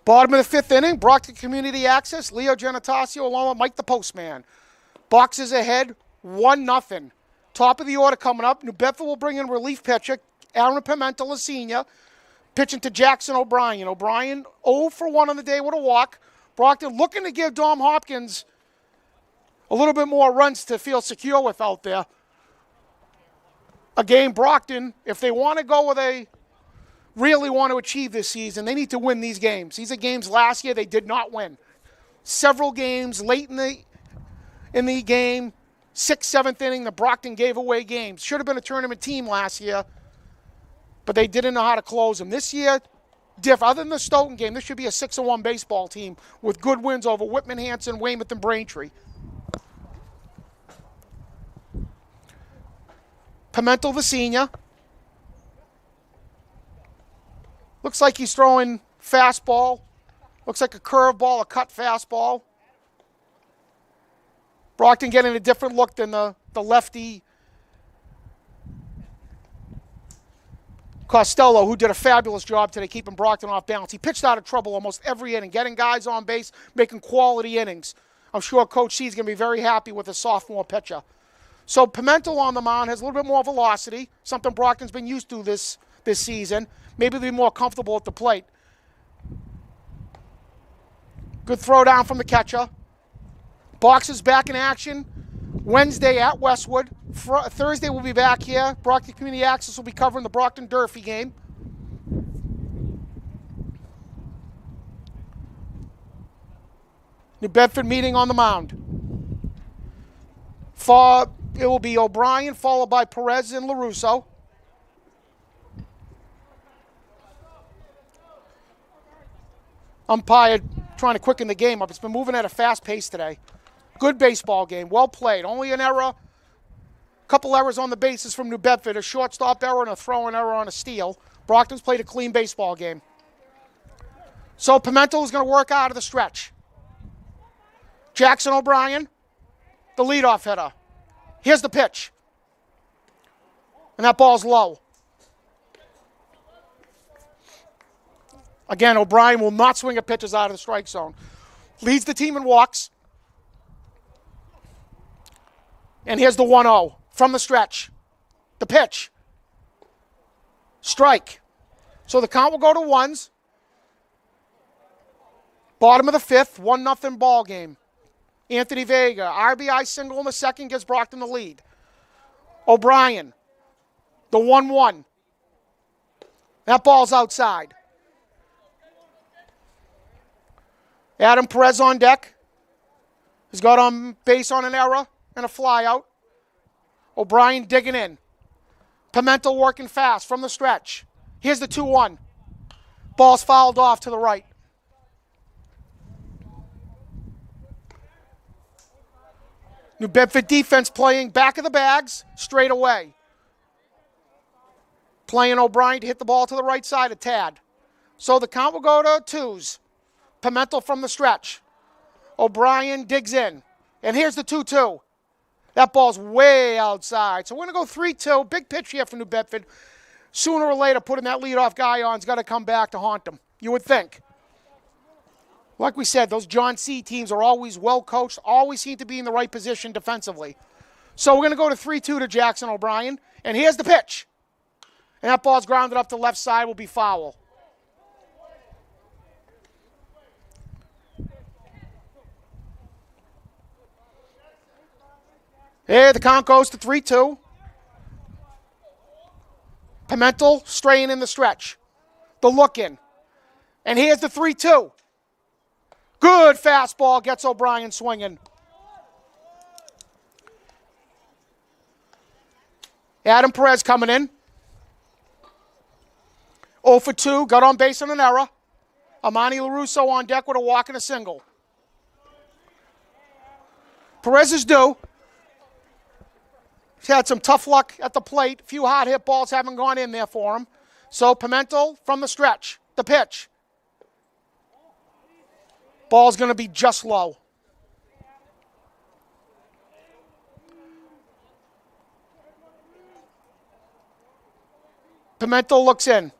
Bottom of the fifth inning, Brockton Community Access, Leo Genatasio along with Mike the Postman. Boxers ahead, 1-0. Top of the order coming up. New Bedford will bring in relief pitcher, Aaron Pimentel, a senior, pitching to Jackson O'Brien. O'Brien 0 for 1 on the day with a walk. Brockton looking to give Dom Hopkins a little bit more runs to feel secure with out there. Again, Brockton, if they want to go where they really want to achieve this season, they need to win these games. These are games last year they did not win. Several games late in the game, 6th, 7th inning, the Brockton gave away games. Should have been a tournament team last year, but they didn't know how to close them. This year, other than the Stoughton game, this should be a 6-1 baseball team with good wins over Whitman, Hanson, Weymouth, and Braintree. Pimentel, the senior. Looks like he's throwing fastball. Looks like a curveball, a cut fastball. Brockton getting a different look than the lefty Costello, who did a fabulous job today keeping Brockton off balance. He pitched out of trouble almost every inning, getting guys on base, making quality innings. I'm sure Coach C is going to be very happy with his sophomore pitcher. So Pimentel on the mound has a little bit more velocity, something Brockton's been used to this season. Maybe they'll be more comfortable at the plate. Good throw down from the catcher. Boxers back in action Wednesday at Westwood. Thursday we'll be back here. Brockton Community Access will be covering the Brockton Durfee game. New Bedford meeting on the mound. It will be O'Brien, followed by Perez and LaRusso. Umpire trying to quicken the game up. It's been moving at a fast pace today. Good baseball game. Well played. Only an error. Couple errors on the bases from New Bedford. A shortstop error and a throwing error on a steal. Brockton's played a clean baseball game. So Pimentel is going to work out of the stretch. Jackson O'Brien, the leadoff hitter. Here's the pitch. And that ball's low. Again, O'Brien will not swing at pitches out of the strike zone. Leads the team in walks. And here's the 1-0 from the stretch. The pitch. Strike. So the count will go to ones. Bottom of the fifth, 1-0 ball game. Anthony Vega, RBI single in the second, gives Brockton the lead. O'Brien, the 1-1. That ball's outside. Adam Perez on deck. He's got on base on an error and a fly out. O'Brien digging in. Pimentel working fast from the stretch. Here's the 2-1. Ball's fouled off to the right. New Bedford defense playing back of the bags straight away. Playing O'Brien to hit the ball to the right side of Tad. So the count will go to twos. Pimentel from the stretch. O'Brien digs in. And here's the 2-2. That ball's way outside. So we're going to go 3-2. Big pitch here for New Bedford. Sooner or later, putting that leadoff guy on is got to come back to haunt them. You would think. Like we said, those John C. teams are always well coached, always seem to be in the right position defensively. So we're going to go to 3-2 to Jackson O'Brien. And here's the pitch. And that ball's grounded up to left side, will be foul. Here, the count goes to 3-2. Pimentel straying in the stretch. The look in. And here's the 3-2. Good fastball, gets O'Brien swinging. Adam Perez coming in. 0 for 2, got on base on an error. Amani LaRusso on deck with a walk and a single. Perez is due. He's had some tough luck at the plate. A few hard hit balls haven't gone in there for him. So Pimentel from the stretch. The pitch. Ball's going to be just low. Pimentel looks in.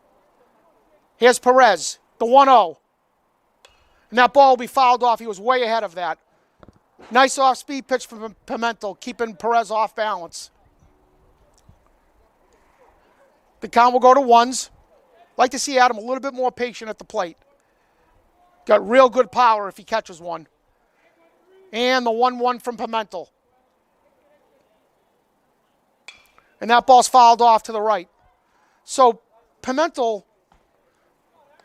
Here's Perez, the 1-0. And that ball will be fouled off. He was way ahead of that. Nice off-speed pitch from Pimentel, keeping Perez off balance. The count will go to ones. Like to see Adam a little bit more patient at the plate. Got real good power if he catches one. And the 1-1 from Pimentel. And that ball's fouled off to the right. So Pimentel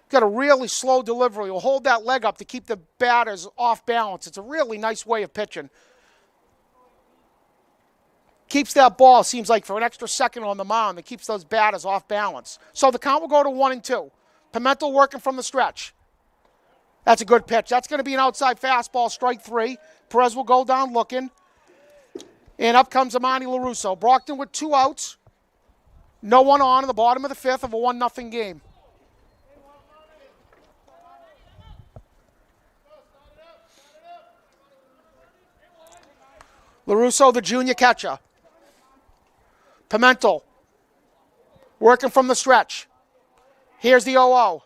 got a really slow delivery. He'll hold that leg up to keep the batters off balance. It's a really nice way of pitching. Keeps that ball, seems like, for an extra second on the mound. That keeps those batters off balance. So the count will go to 1-2. Pimentel working from the stretch. That's a good pitch. That's going to be an outside fastball, strike 3. Perez will go down looking. And up comes Amani LaRusso. Brockton with 2 outs. No one on in the bottom of the 5th of a 1-0 game. LaRusso, the junior catcher. Pimentel working from the stretch. Here's the 0-0.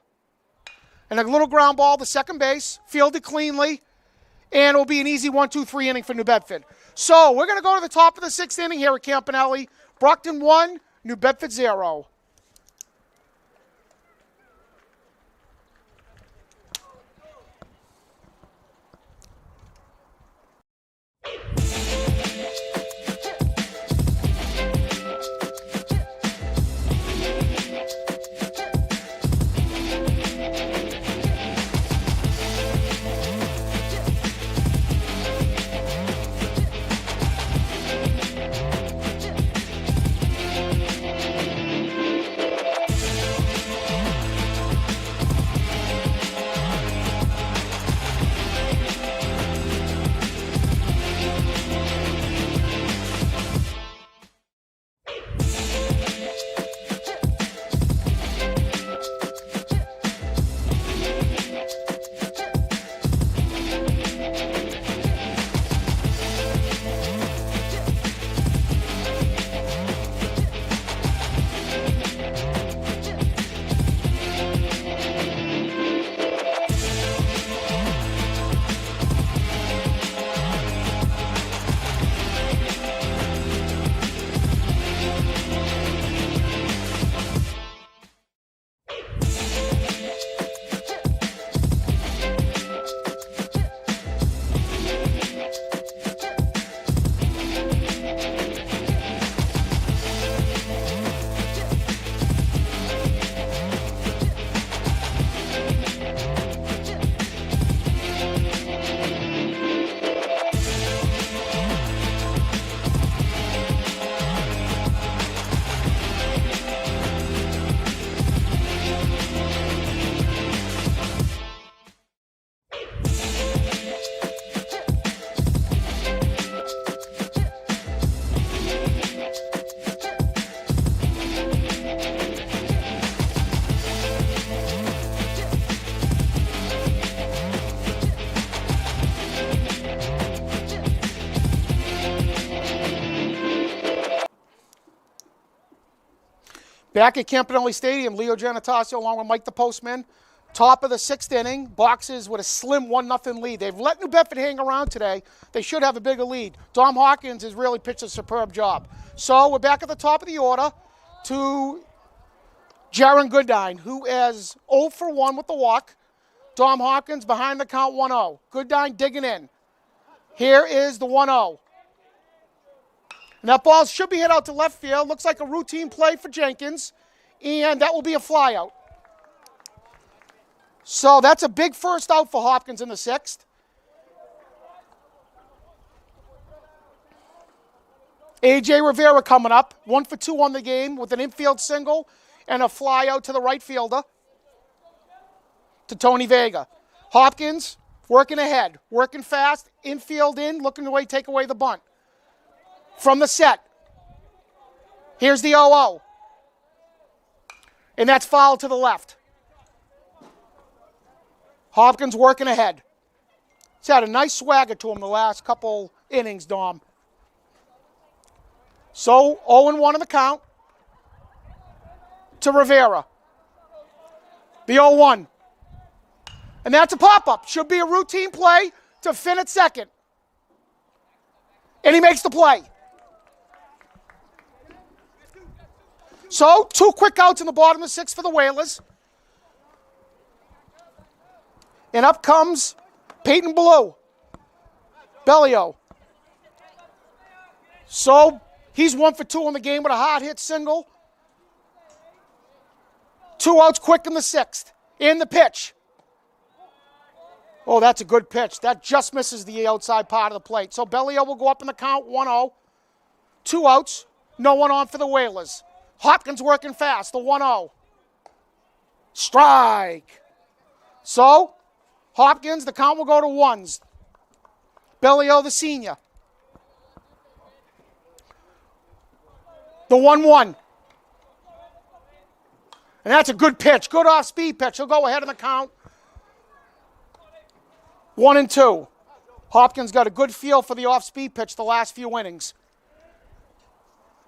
And a little ground ball to second base, fielded cleanly, and it'll be an easy 1-2-3 inning for New Bedford. So we're going to go to the top of the 6th inning here at Campanelli. Brockton 1, New Bedford 0. Back at Campanelli Stadium, Leo Giannatasio along with Mike the Postman. Top of the 6th inning, Boxers with a slim 1-0 lead. They've let New Bedford hang around today. They should have a bigger lead. Dom Hawkins has really pitched a superb job. So we're back at the top of the order to Jaron Goodine, who is 0 for 1 with the walk. Dom Hawkins behind the count 1-0. Goodine digging in. Here is the 1-0. And that ball should be hit out to left field. Looks like a routine play for Jenkins. And that will be a fly out. So that's a big first out for Hopkins in the 6th. A.J. Rivera coming up. 1 for 2 on the game with an infield single and a fly out to the right fielder to Tony Vega. Hopkins working ahead, working fast, infield in, looking to take away the bunt. From the set. Here's the 0-0. And that's foul to the left. Hopkins working ahead. He's had a nice swagger to him the last couple innings, Dom. So 0-1 in the count to Rivera. The 0-1. And that's a pop-up. Should be a routine play to Finn at second. And he makes the play. So, 2 quick outs in the bottom of the 6th for the Whalers. And up comes Peyton Bellio. So, he's 1 for 2 in the game with a hard hit single. 2 outs quick in the 6th. In the pitch. Oh, that's a good pitch. That just misses the outside part of the plate. So Bellio will go up in the count, 1-0. 2 outs, no one on for the Whalers. Hopkins working fast, the 1-0. Strike. So, Hopkins, the count will go to 1s. Bellio, the senior. The 1-1. And that's a good pitch, good off-speed pitch. He'll go ahead in the count. 1-2. Hopkins got a good feel for the off-speed pitch the last few innings.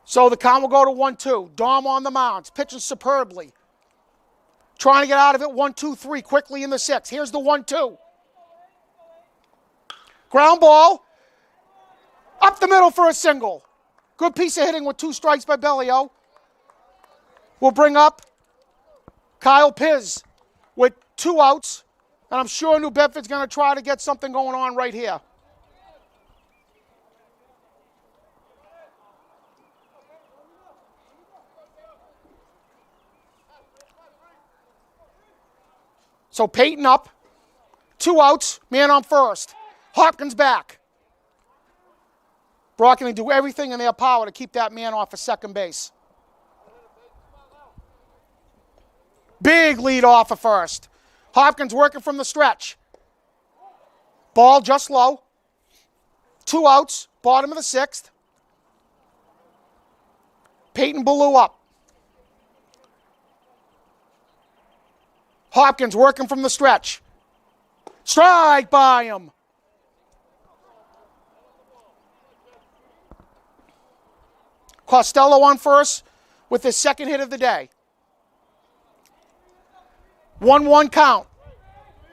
So the count will go to 1-2. Dom on the mound, pitching superbly. Trying to get out of it, 1-2-3, quickly in the 6th. Here's the 1-2. Ground ball. Up the middle for a single. Good piece of hitting with 2 strikes by Bellio. We'll bring up Kyle Piz with 2 outs. And I'm sure New Bedford's going to try to get something going on right here. So Peyton up. 2 outs. Man on first. Hopkins back. Brockton do everything in their power to keep that man off of second base. Big lead off of first. Hopkins working from the stretch. Ball just low. 2 outs, bottom of the 6th. Peyton Ballou up. Hopkins working from the stretch. Strike by him. Costello on first with his second hit of the day. 1-1 count.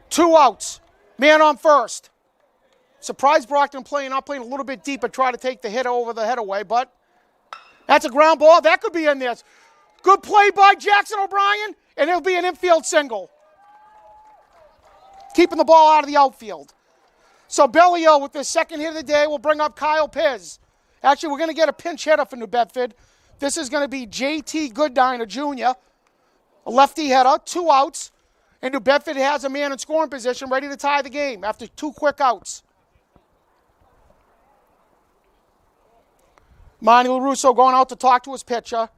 2 outs. Man on first. Surprised Brockton not playing a little bit deeper, try to take the hit over the head away, but that's a ground ball. That could be in there. Good play by Jackson O'Brien, and it'll be an infield single. Keeping the ball out of the outfield. So Bellio with his second hit of the day will bring up Kyle Piz. Actually, we're going to get a pinch hitter for New Bedford. This is going to be J.T. Gooddiner Jr., a lefty hitter, 2 outs. And New Bedford has a man in scoring position ready to tie the game after 2 quick outs. Monty LaRusso going out to talk to his pitcher.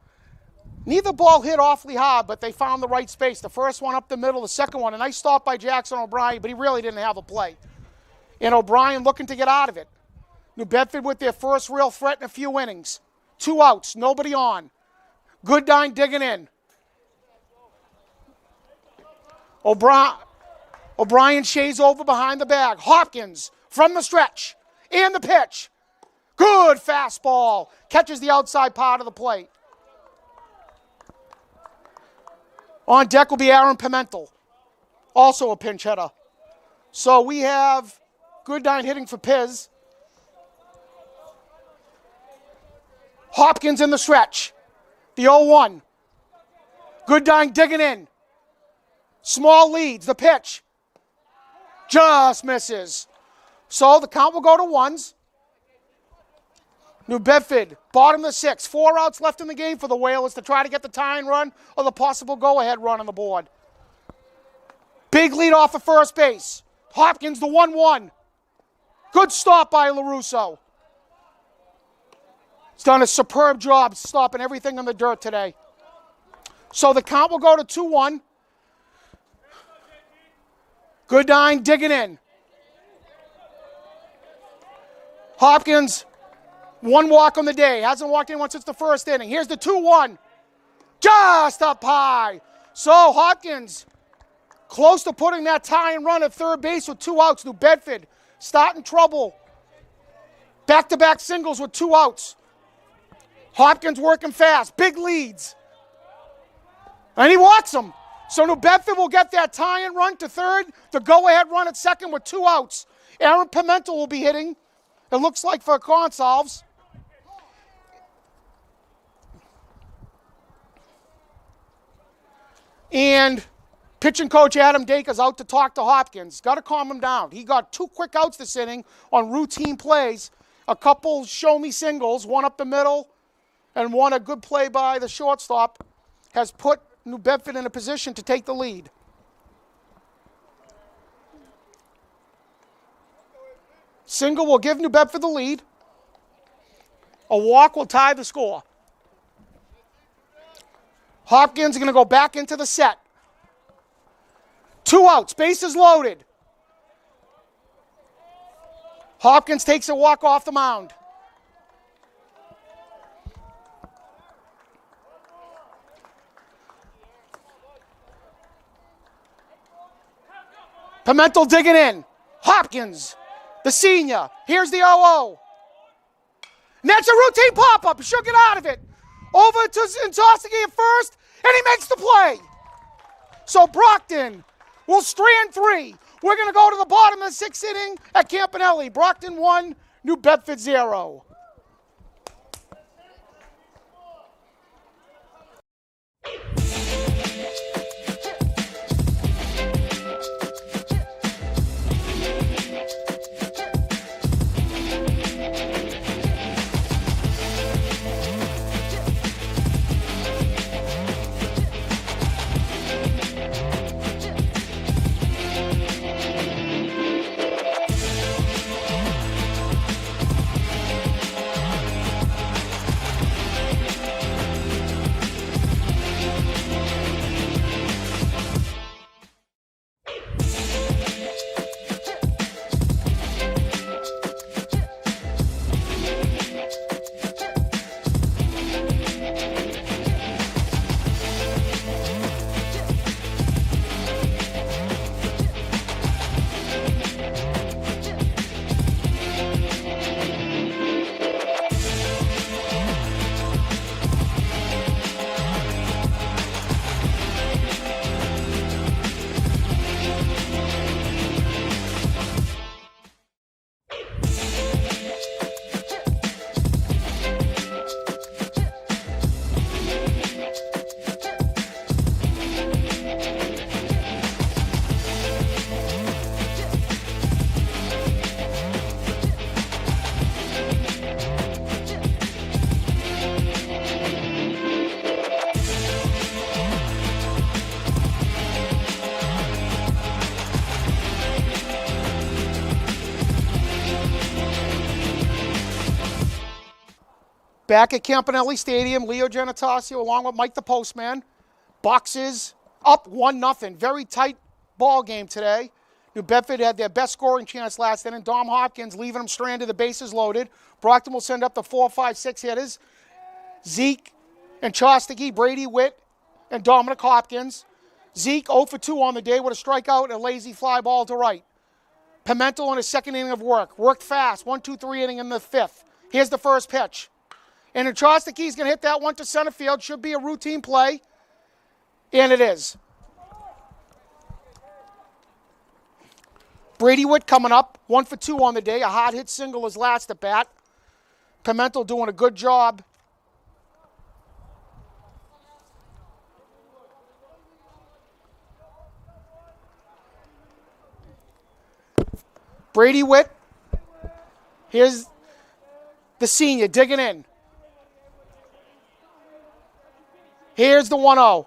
Neither ball hit awfully hard, but they found the right space. The first one up the middle, the second one, a nice stop by Jackson O'Brien, but he really didn't have a play. And O'Brien looking to get out of it. New Bedford with their first real threat in a few innings. 2 outs, nobody on. Gooddine digging in. O'Brien shays over behind the bag. Hopkins from the stretch. And the pitch. Good fastball. Catches the outside part of the plate. On deck will be Aaron Pimentel. Also a pinch hitter. So we have Gooddine hitting for Piz. Hopkins in the stretch. The 0-1. Gooddine digging in. Small leads, the pitch. Just misses. So the count will go to 1s. New Bedford, bottom of the 6th. 4 outs left in the game for the Whalers to try to get the tying run or the possible go-ahead run on the board. Big lead off of first base. Hopkins, the 1-1. Good stop by LaRusso. He's done a superb job stopping everything in the dirt today. So the count will go to 2-1. Gooddine digging in. Hopkins, 1 walk on the day. Hasn't walked in once since the first inning. Here's the 2-1. Just up high. So Hopkins close to putting that tying run at third base with 2 outs. New Bedford starting trouble. Back-to-back singles with 2 outs. Hopkins working fast. Big leads. And he walks him. So New Bedford will get that tie-in run to third, the go-ahead run at second with 2 outs. Aaron Pimentel will be hitting, it looks like, for Consolves. And pitching coach Adam Dacre's out to talk to Hopkins. Got to calm him down. He got 2 quick outs this inning on routine plays. A couple show-me singles, one up the middle, and one a good play by the shortstop, has put New Bedford in a position to take the lead. Single will give New Bedford the lead. A walk will tie the score. Hopkins is going to go back into the set. 2 outs, bases loaded. Hopkins takes a walk off the mound. Pimentel digging in. Hopkins, the senior. Here's the 0-0. And that's a routine pop-up. He should get out of it. Over to Intosiki at first, and he makes the play. So Brockton will strand 3. We're going to go to the bottom of the 6th inning at Campanelli. Brockton 1, New Bedford 0. Back at Campanelli Stadium, Leo Genatasio along with Mike the Postman. Boxes up 1-0. Very tight ball game today. New Bedford had their best scoring chance last inning. Dom Hopkins leaving them stranded, the bases loaded. Brockton will send up the 4, 5, 6 hitters. Zeke and Chostachy, Brady Witt, and Dominic Hopkins. Zeke 0 for 2 on the day with a strikeout and a lazy fly ball to right. Pimentel in his 2nd inning of work. Worked fast, 1, 2, 3 inning in the 5th. Here's the first pitch. And Chostachy's going to hit that one to center field. Should be a routine play. And it is. Brady Witt coming up. 1 for 2 on the day. A hard hit single his last at bat. Pimentel doing a good job. Brady Witt. Here's the senior digging in. Here's the 1-0.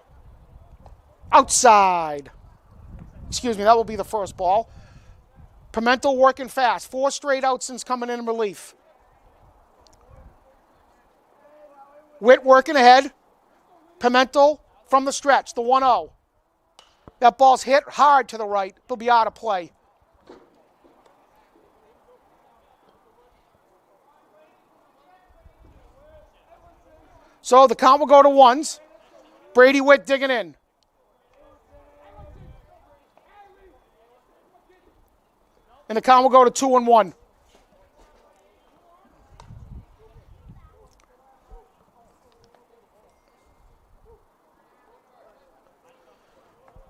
Outside. Excuse me, that will be the first ball. Pimentel working fast. 4 straight outs since coming in relief. Witt working ahead. Pimentel from the stretch, the 1-0. That ball's hit hard to the right. It'll be out of play. So the count will go to 1s. Brady Witt digging in. And the count will go to 2-1.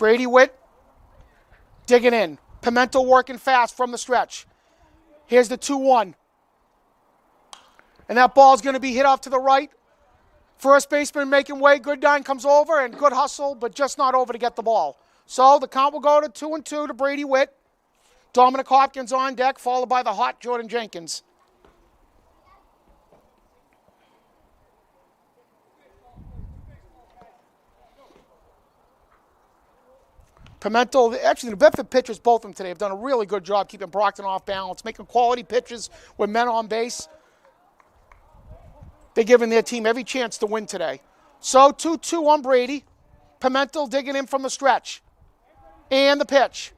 Brady Witt digging in. Pimento working fast from the stretch. Here's the 2-1. And that ball's going to be hit off to the right. First baseman making way. Goodine comes over, and good hustle, but just not over to get the ball. So the count will go to 2-2 to Brady Witt. Dominic Hopkins on deck, followed by the hot Jordan Jenkins. Pimento, actually the Bedford pitchers, both of them today, have done a really good job keeping Brockton off balance, making quality pitches with men on base. They're giving their team every chance to win today. So 2-2 on Brady. Pimento digging in from the stretch. And the pitch.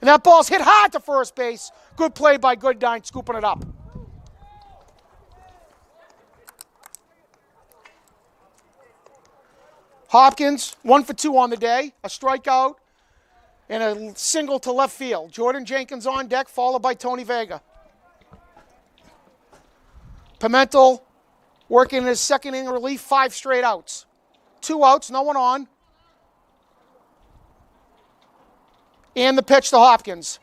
And that ball's hit hard to first base. Good play by Goodine, scooping it up. Hopkins, 1 for 2 on the day. A strikeout and a single to left field. Jordan Jenkins on deck, followed by Tony Vega. Pimento working in his second inning relief, 5 straight outs. 2 outs, no one on. And the pitch to Hopkins.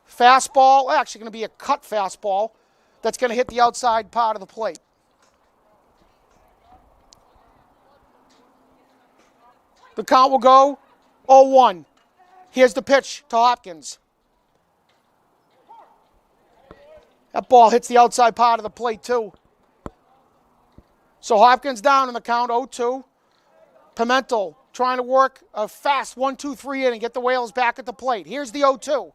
Fastball, actually going to be a cut fastball that's going to hit the outside part of the plate. The count will go 0-1. Here's the pitch to Hopkins. That ball hits the outside part of the plate too. So Hopkins down in the count, 0-2. Pimento trying to work a fast 1-2-3 inning, get the Whalers back at the plate. Here's the 0-2.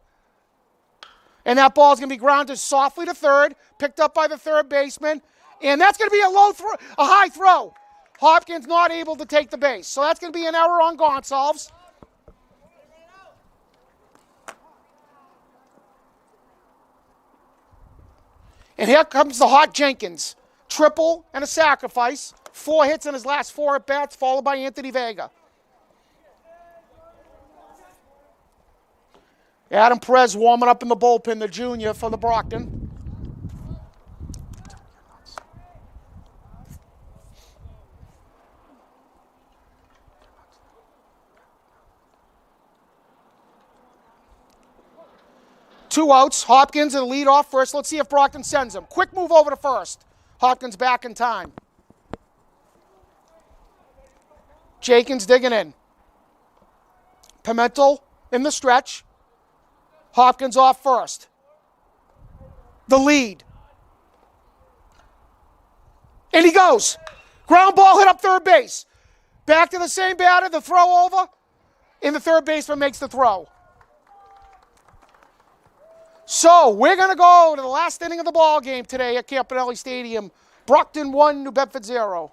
And that ball's going to be grounded softly to third, picked up by the third baseman. And that's going to be a high throw. Hopkins not able to take the base. So that's going to be an error on Gonsalves. And here comes the hot Jenkins. Triple and a sacrifice. 4 hits in his last 4 at-bats, followed by Anthony Vega. Adam Perez warming up in the bullpen, the junior for the Brockton. Two outs. Hopkins in the lead off first. Let's see if Brockton sends him. Quick move over to first. Hopkins back in time. Jenkins digging in. Pimento in the stretch. Hopkins off first. The lead. And he goes. Ground ball hit up third base. Back to the same batter, the throw over. And the third baseman makes the throw. So we're going to go to the last inning of the ball game today at Campanelli Stadium. Brockton 1, New Bedford 0.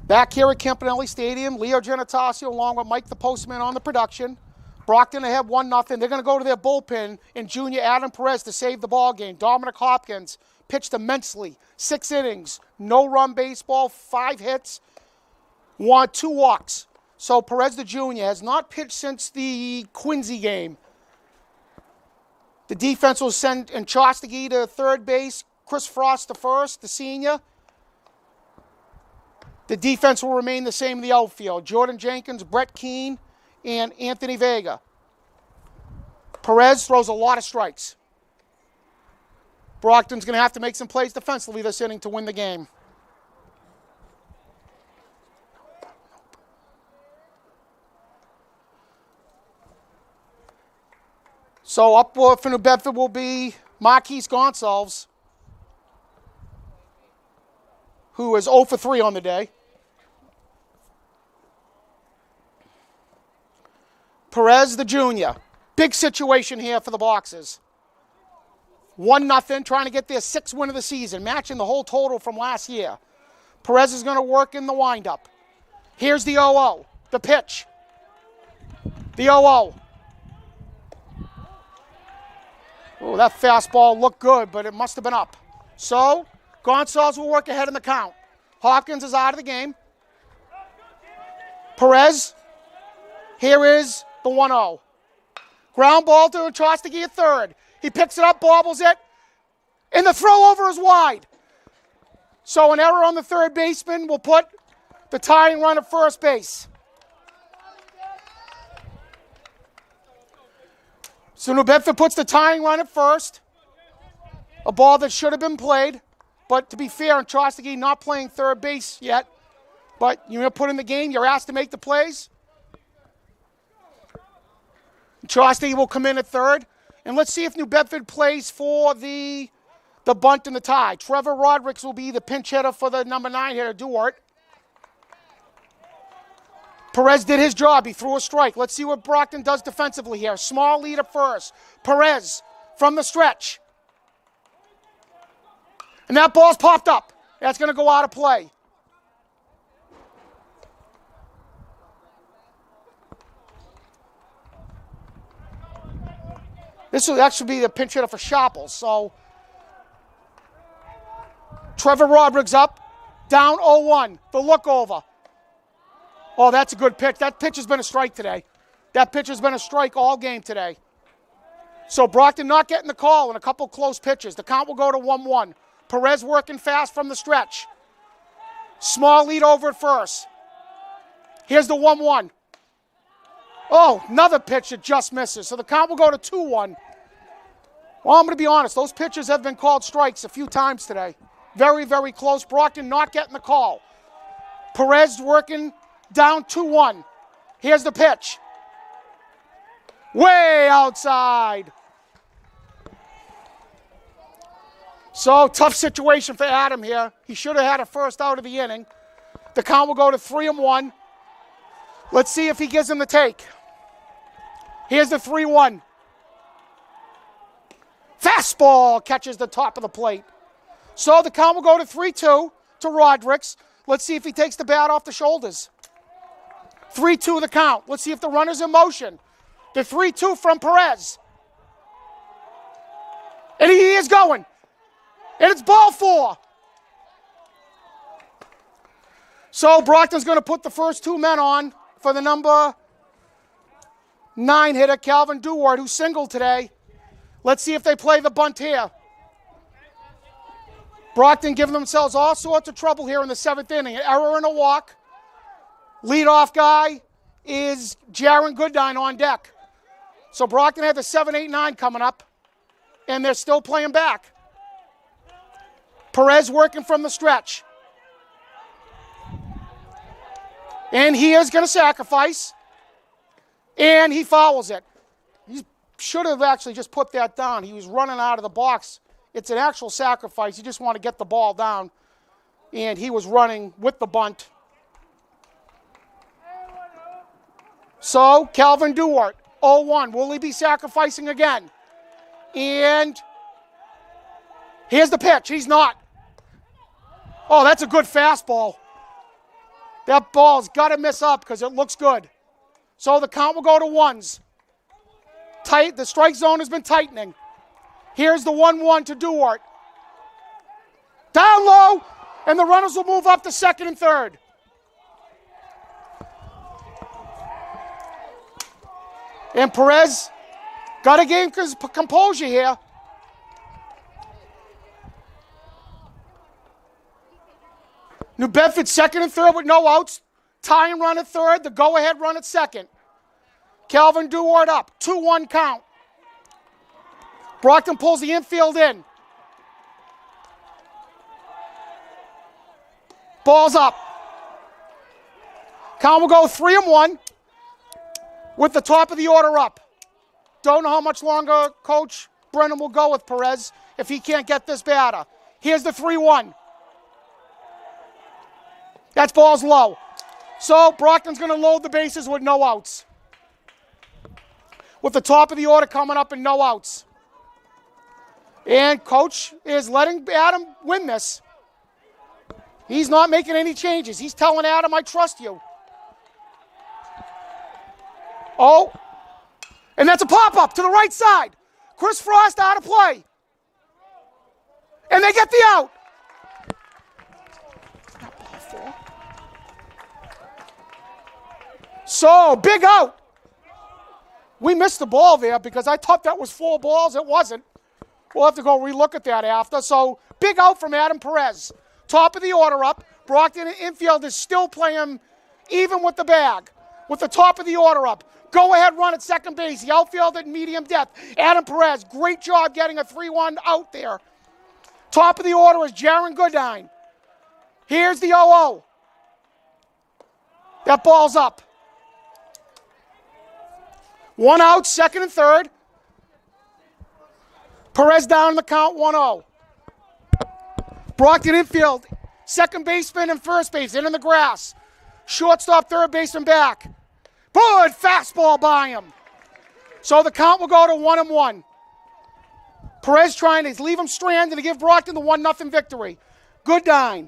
Back here at Campanelli Stadium, Leo Genetasio along with Mike the Postman on the production. Brockton ahead 1-0. They're going to go to their bullpen in junior Adam Perez to save the ball game. Dominic Hopkins pitched immensely. 6 innings, no run baseball, 5 hits, 2 walks. So Perez the junior has not pitched since the Quincy game. The defense will send Chostigi to third base, Chris Frost to first, the senior. The defense will remain the same in the outfield. Jordan Jenkins, Brett Keene, and Anthony Vega. Perez throws a lot of strikes. Brockton's going to have to make some plays defensively this inning to win the game. So up for New Bedford will be Marquise Gonsalves, who is 0 for 3 on the day. Perez, the junior. Big situation here for the Boxers. 1-0, trying to get their 6th win of the season, matching the whole total from last year. Perez is going to work in the windup. Here's the 0-0, the pitch. The 0-0. Oh, that fastball looked good, but it must have been up. So, Gonsalves will work ahead in the count. Hopkins is out of the game. Perez, here is the 1-0. Ground ball to Chostigi at third. He picks it up, bobbles it, and the throw over is wide. So an error on the third baseman will put the tying run at first base. So New Bedford puts the tying run at first. A ball that should have been played. But to be fair, and Chostigi not playing third base yet. But you're going to put in the game, you're asked to make the plays. Chostigi will come in at third. And let's see if New Bedford plays for the bunt and the tie. Trevor Rodrigues will be the pinch hitter for the number 9 hitter, Duart. Perez did his job. He threw a strike. Let's see what Brockton does defensively here. Small lead at first. Perez from the stretch. And that ball's popped up. That's going to go out of play. That should be the pinch hitter for Sharples. So, Trevor Rodrigues up, down 0-1. The look over. Oh, that's a good pitch. That pitch has been a strike today. That pitch has been a strike all game today. So, Brockton not getting the call in a couple close pitches. The count will go to 1-1. Perez working fast from the stretch. Small lead over at first. Here's the 1-1. Oh, another pitch that just misses. So the count will go to 2-1. Well, I'm going to be honest. Those pitches have been called strikes a few times today. Very, very close. Brockton not getting the call. Perez working down 2-1. Here's the pitch. Way outside. So, tough situation for Adam here. He should have had a first out of the inning. The count will go to 3-1. Let's see if he gives him the take. Here's the 3-1. Fastball catches the top of the plate. So the count will go to 3-2 to Rodrigues. Let's see if he takes the bat off the shoulders. 3-2 the count. Let's see if the runner's in motion. The 3-2 from Perez. And he is going. And it's ball 4. So Brockton's going to put the first 2 men on for the number 9 hitter, Calvin Duart, who singled today. Let's see if they play the bunt here. Brockton giving themselves all sorts of trouble here in the 7th inning. An error and a walk. Leadoff guy is Jaron Goodine on deck. So Brockton had the 7, 8, 9 coming up, and they're still playing back. Perez working from the stretch. And he is going to sacrifice. And he fouls it. He should have actually just put that down. He was running out of the box. It's an actual sacrifice. You just want to get the ball down. And he was running with the bunt. So, Calvin Duart, 0-1. Will he be sacrificing again? And here's the pitch. He's not. Oh, that's a good fastball. That ball's got to miss up because it looks good. So the count will go to 1s. Tight. The strike zone has been tightening. Here's the 1-1 to Duart. Down low, and the runners will move up to 2nd and 3rd. And Perez got to gain composure here. New Bedford 2nd and 3rd with no outs. Tying run at 3rd, the go-ahead run at 2nd. Calvin Duart up, 2-1 count. Brockton pulls the infield in. Ball's up. Count will go 3-1 with the top of the order up. Don't know how much longer Coach Brennan will go with Perez if he can't get this batter. Here's the 3-1. That's ball's low. So Brockton's going to load the bases with no outs. With the top of the order coming up and no outs. And Coach is letting Adam win this. He's not making any changes. He's telling Adam, I trust you. Oh, and that's a pop-up to the right side. Chris Frost out of play. And they get the out. So, big out. We missed the ball there because I thought that was 4 balls. It wasn't. We'll have to go relook at that after. So, big out from Adam Perez. Top of the order up. Brockton infield is still playing even with the bag. With the top of the order up. Go ahead run at second base. The outfield at medium depth. Adam Perez, great job getting a 3-1 out there. Top of the order is Jaron Goodine. Here's the 0-0. That ball's up. 1 out, second and third. Perez down in the count, 1-0. Brockton infield, second baseman and first base, in the grass. Shortstop, third baseman back. Good fastball by him. So the count will go to 1-1. Perez trying to leave him stranded to give Brockton the 1-0 victory. Goodine.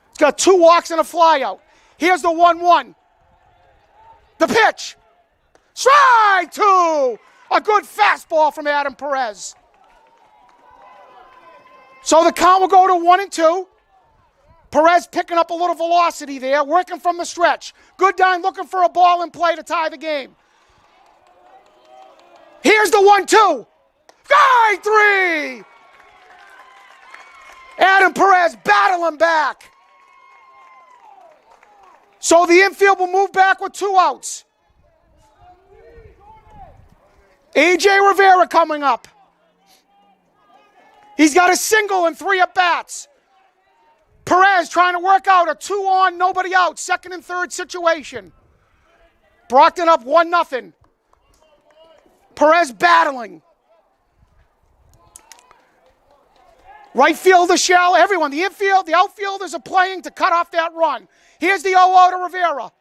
He's got 2 walks and a flyout. Here's the 1-1. The pitch. Strike 2. A good fastball from Adam Perez. So the count will go to 1-2. Perez picking up a little velocity there, working from the stretch. Goodine looking for a ball in play to tie the game. Here's the 1-2. Strike 3. Adam Perez battling back. So the infield will move back with 2 outs. A.J. Rivera coming up. He's got a single and 3 at-bats. Perez trying to work out a 2-on, nobody out, second and third situation. Brockton up 1-0. Perez battling. Right fielder shell, everyone. The infield, the outfielders are playing to cut off that run. Here's the 0-0 to Rivera.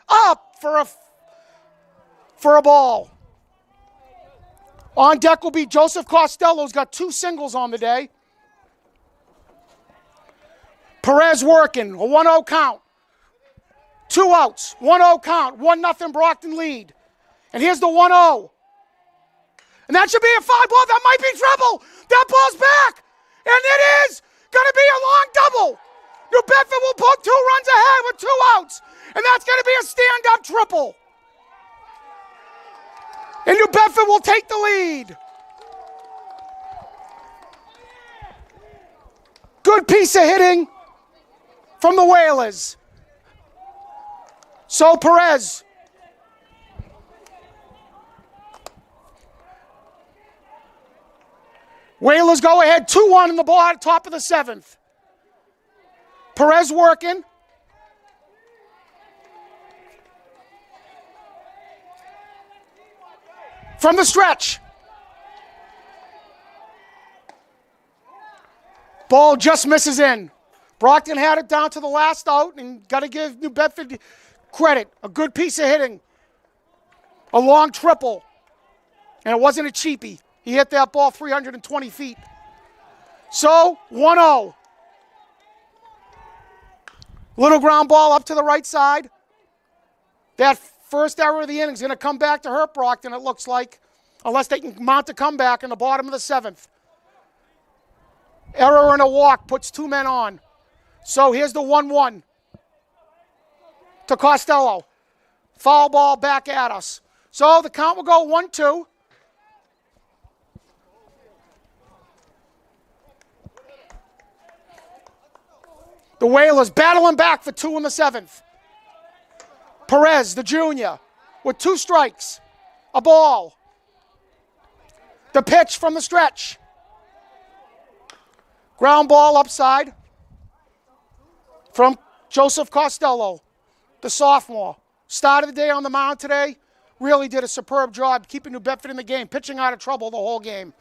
Up for a ball. On deck will be Joseph Costello, who's got 2 singles on the day. Perez working, a 1-0 count. 2 outs, 1-0 count, 1-0 Brockton lead. And here's the 1-0. And that should be a foul ball. That might be trouble. That ball's back. And it is going to be a long double. New Bedford will put 2 runs ahead with 2 outs. And that's going to be a stand-up triple. And New Bedford will take the lead. Good piece of hitting from the Whalers. So Perez. Whalers go ahead 2-1 in the ball at top of the 7th. Perez working. From the stretch. Ball just misses in. Brockton had it down to the last out, and got to give New Bedford credit. A good piece of hitting. A long triple. And it wasn't a cheapie. He hit that ball 320 feet. So, 1-0. Little ground ball up to the right side. That first error of the inning is going to come back to hurt Brockton, it looks like, unless they can mount a comeback in the bottom of the 7th. Error and a walk puts 2 men on. So here's the 1-1 to Costello. Foul ball back at us. So the count will go 1-2. The Whalers battling back for 2 in the 7th. Perez, the junior, with 2 strikes, a ball. The pitch from the stretch. Ground ball upside from Joseph Costello, the sophomore. Started the day on the mound today. Really did a superb job keeping New Bedford in the game, pitching out of trouble the whole game.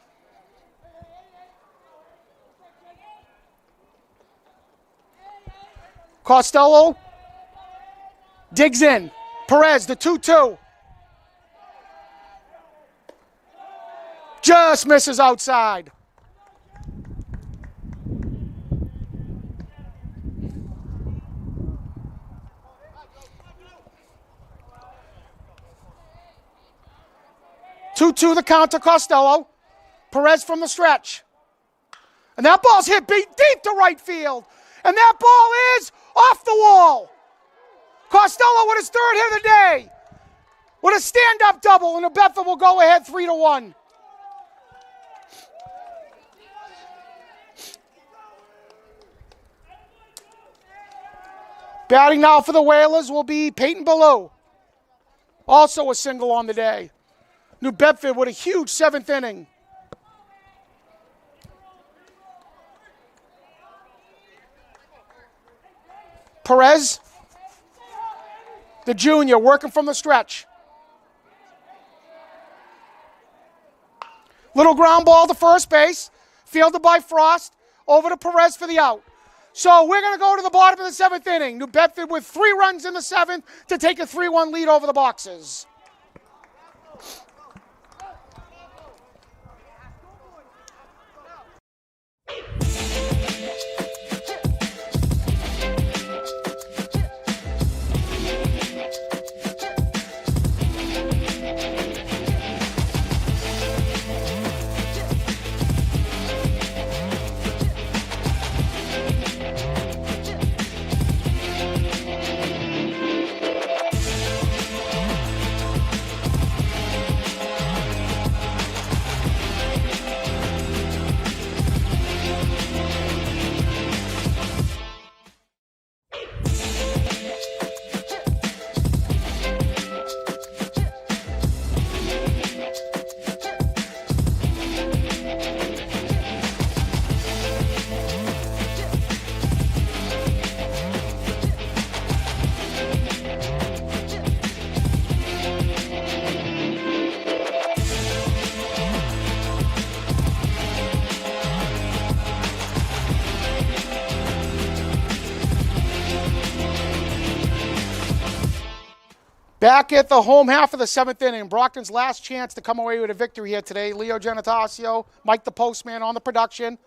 Costello digs in. Perez, the 2-2. Just misses outside. Two the count to Costello. Perez from the stretch. And that ball's hit deep to right field. And that ball is off the wall. Costello with his third hit of the day. With a stand-up double, and New Bedford will go ahead 3-1. Batting now for the Whalers will be Peyton Ballou. Also a single on the day. New Bedford with a huge 7th inning. Perez, the junior, working from the stretch. Little ground ball to first base, fielded by Frost, over to Perez for the out. So we're going to go to the bottom of the 7th inning. New Bedford with 3 runs in the 7th to take a 3-1 lead over the Boxers. Back at the home half of the 7th inning, Brockton's last chance to come away with a victory here today. Leo Genatasio, Mike the Postman on the production.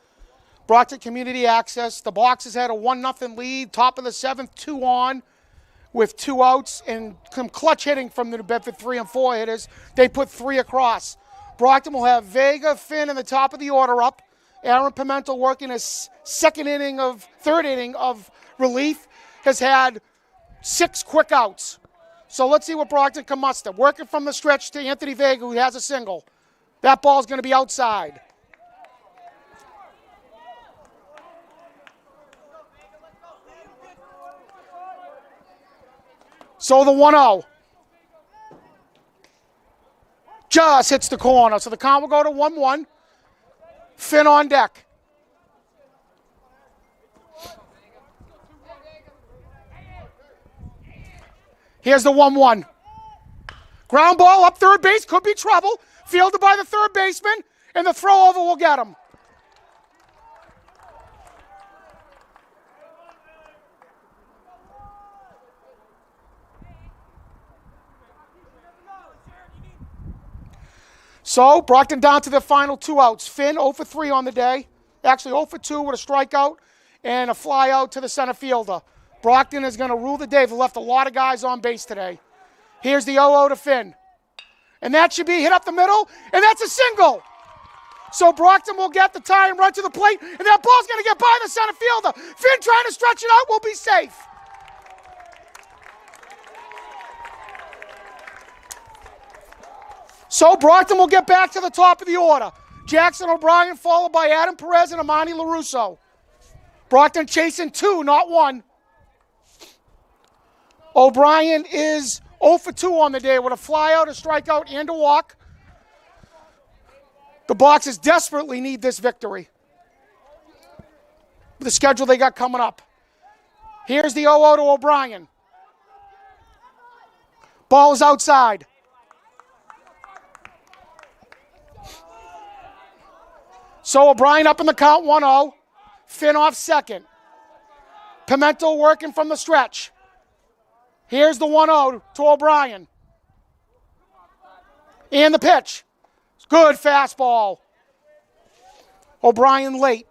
Brockton Community Access. The Boxers had a 1-0 lead. Top of the 7th, 2 on with 2 outs and some clutch hitting from the New Bedford 3 and 4 hitters. They put 3 across. Brockton will have Vega, Finn in the top of the order up. Aaron Pimentel working his third inning of relief, has had 6 quick outs. So let's see what Brockton can muster. Working from the stretch to Anthony Vega, who has a single. That ball's going to be outside. So the 1-0. Just hits the corner. So the count will go to 1-1. Finn on deck. Here's the 1-1. Ground ball up third base. Could be trouble. Fielded by the third baseman. And the throw over will get him. So Brockton down to the final 2 outs. Finn 0 for 3 on the day. Actually 0 for 2 with a strikeout and a fly out to the center fielder. Brockton is going to rule the day. They've left a lot of guys on base today. Here's the 0-0 to Finn. And that should be hit up the middle, and that's a single. So Brockton will get the tie and run to the plate, and that ball's going to get by the center fielder. Finn trying to stretch it out will be safe. So Brockton will get back to the top of the order. Jackson O'Brien followed by Adam Perez and Amani LaRusso. Brockton chasing 2, not 1. O'Brien is 0 for 2 on the day with a flyout, a strikeout, and a walk. The Boxers desperately need this victory. The schedule they got coming up. Here's the 0-0 to O'Brien. Ball is outside. So O'Brien up in the count, 1-0. Finn off second. Pimento working from the stretch. Here's the 1-0 to O'Brien. And the pitch. Good fastball. O'Brien late.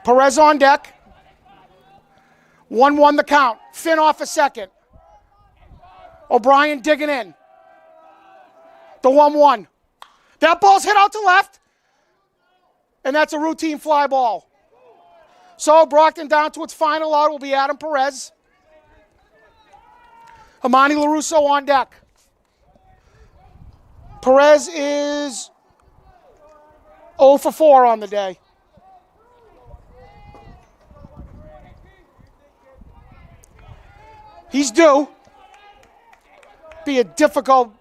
Perez on deck. 1-1 the count. Finn off a second. O'Brien digging in. The 1-1. That ball's hit out to left. And that's a routine fly ball. So Brockton down to its final out will be Adam Perez. Amani LaRusso on deck. Perez is 0 for 4 on the day. He's due. Be a difficult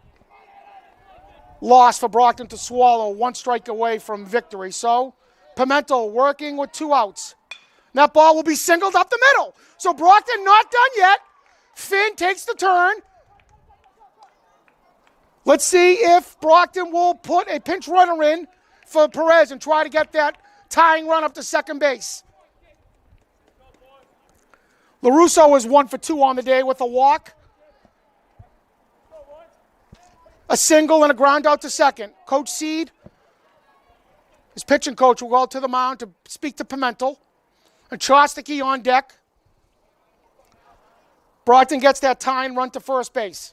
loss for Brockton to swallow, 1 strike away from victory. So Pimento working with 2 outs. That ball will be singled up the middle. So Brockton not done yet. Finn takes the turn. Let's see if Brockton will put a pinch runner in for Perez and try to get that tying run up to second base. LaRusso is 1 for 2 on the day with a walk, a single, and a ground out to second. Coach Seed, his pitching coach, will go to the mound to speak to Pimento. And Chostacki on deck. Brockton gets that tying run to first base.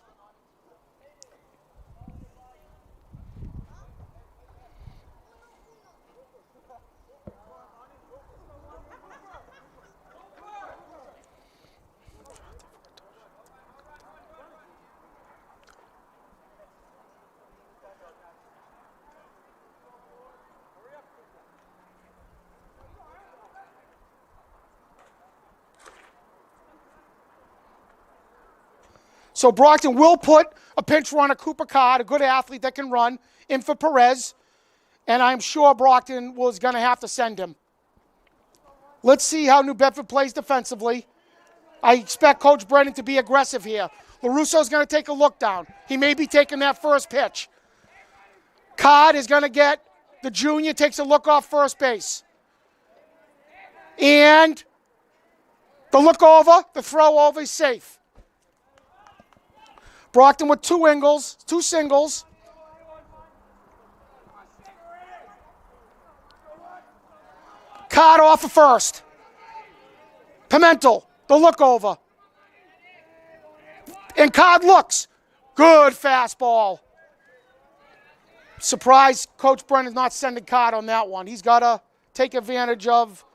So Brockton will put a pinch runner, Cooper Card, a good athlete that can run, in for Perez. And I'm sure Brockton was going to have to send him. Let's see how New Bedford plays defensively. I expect Coach Brennan to be aggressive here. LaRusso's going to take a look down. He may be taking that first pitch. Card is going to get the junior, takes a look off first base. And the look over, the throw over is safe. Brockton with 2 singles. Card off of first. Pimento, the look over. And Card looks. Good fastball. Surprised Coach Brennan's not sending Card on that one. He's got to take advantage of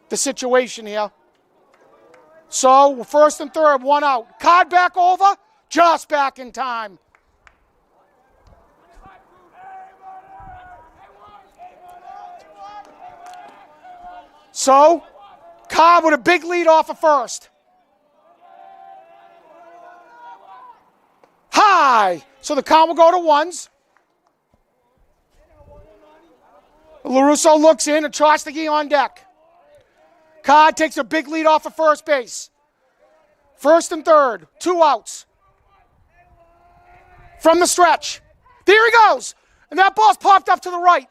the situation here. So, first and third, 1 out. Card back over. Just back in time. So, Cobb with a big lead off of first. High. So the count will go to 1s. LaRusso looks in and Chostacki on deck. Cobb takes a big lead off of first base. First and third, 2 outs. From the stretch. There he goes. And that ball's popped up to the right.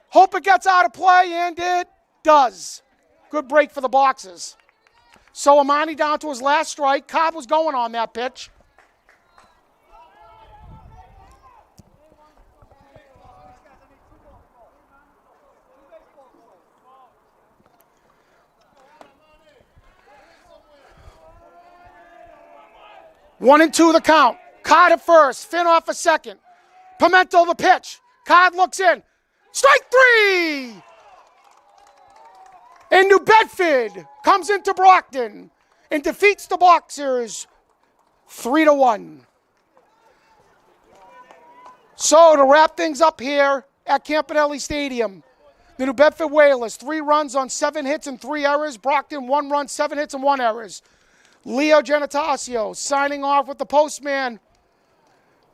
Hope it gets out of play, and it does. Good break for the Boxers. So Amani down to his last strike. Cobb was going on that pitch. One and 2 the count. Card at first, Finn off a second. Pimento the pitch. Card looks in. Strike 3! And New Bedford comes into Brockton and defeats the Boxers 3-1. So to wrap things up here at Campanelli Stadium, the New Bedford Whalers, 3 runs on 7 hits and 3 errors. Brockton, 1 run, 7 hits and 1 errors. Leo Genatasio signing off with the postman.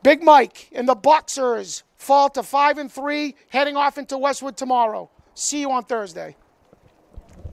Big Mike and the Boxers fall to 5-3, heading off into Westwood tomorrow. See you on Thursday.